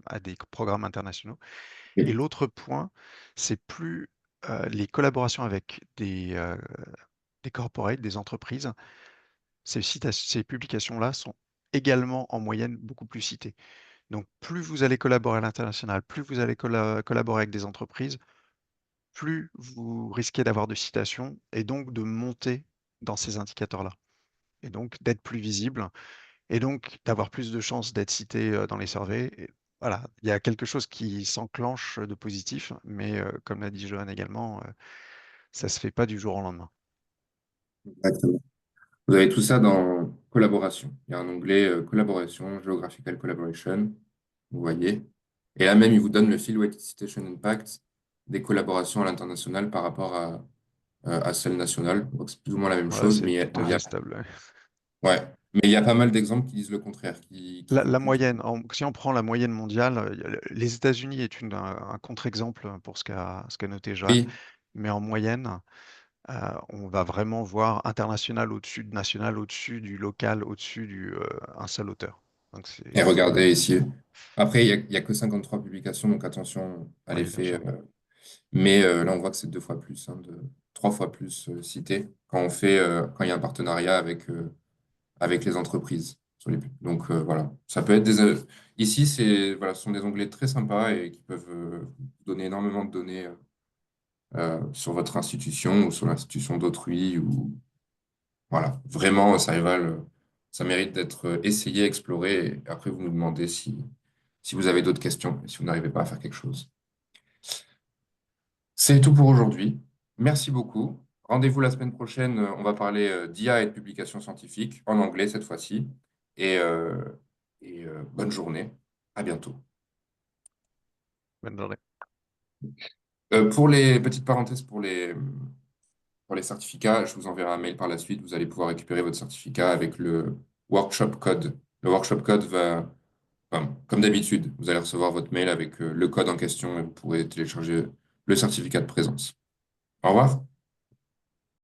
à des programmes internationaux. Et Oui. l'autre point, c'est plus les collaborations avec des corporates, des entreprises, ces publications-là sont également en moyenne beaucoup plus citées. Donc plus vous allez collaborer à l'international, plus vous allez collaborer avec des entreprises, plus vous risquez d'avoir de citations et donc de monter dans ces indicateurs-là. Et donc d'être plus visible et donc d'avoir plus de chances d'être cité dans les surveys. Et voilà, il y a quelque chose qui s'enclenche de positif, mais comme l'a dit Johan également, ça se fait pas du jour au lendemain. Exactement. Vous avez tout ça dans collaboration. Il y a un onglet collaboration, Geographical Collaboration, vous voyez. Et là même, il vous donne le Field Weighted Citation Impact des collaborations à l'international par rapport à celles nationales. Donc c'est plus ou moins la même Voilà, chose, c'est mais tout à fait stable. Ouais. ouais. Mais il y a pas mal d'exemples qui disent le contraire, qui La, vous la montrent. moyenne, si on prend la moyenne mondiale, les États-Unis est un contre-exemple pour ce qu'a noté Johan, Oui, mais en moyenne, on va vraiment voir international au-dessus de national, au-dessus du local, au-dessus un seul auteur. Donc et c'est, regardez ici. Après, il y a que 53 publications, donc attention à oui, bien l'effet. sûr. Mais là, on voit que c'est 2 fois plus, hein, trois fois plus cité quand quand il y a un partenariat avec les entreprises sur les pubs. Donc voilà, ça peut être ici, voilà, ce sont des onglets très sympas et qui peuvent vous donner énormément de données sur votre institution ou sur l'institution d'autrui ou voilà, vraiment, ça mérite d'être essayé, exploré. Et après, vous nous demandez si vous avez d'autres questions et si vous n'arrivez pas à faire quelque chose. C'est tout pour aujourd'hui. Merci beaucoup. Rendez-vous la semaine prochaine. On va parler d'IA et de publications scientifiques, en anglais cette fois-ci. Et, bonne journée. À bientôt. Bonne journée. Pour les petites parenthèses, pour les certificats, je vous enverrai un mail par la suite. Vous allez pouvoir récupérer votre certificat avec le workshop code. Le workshop code enfin, comme d'habitude, vous allez recevoir votre mail avec le code en question et vous pourrez télécharger le certificat de présence. Au revoir.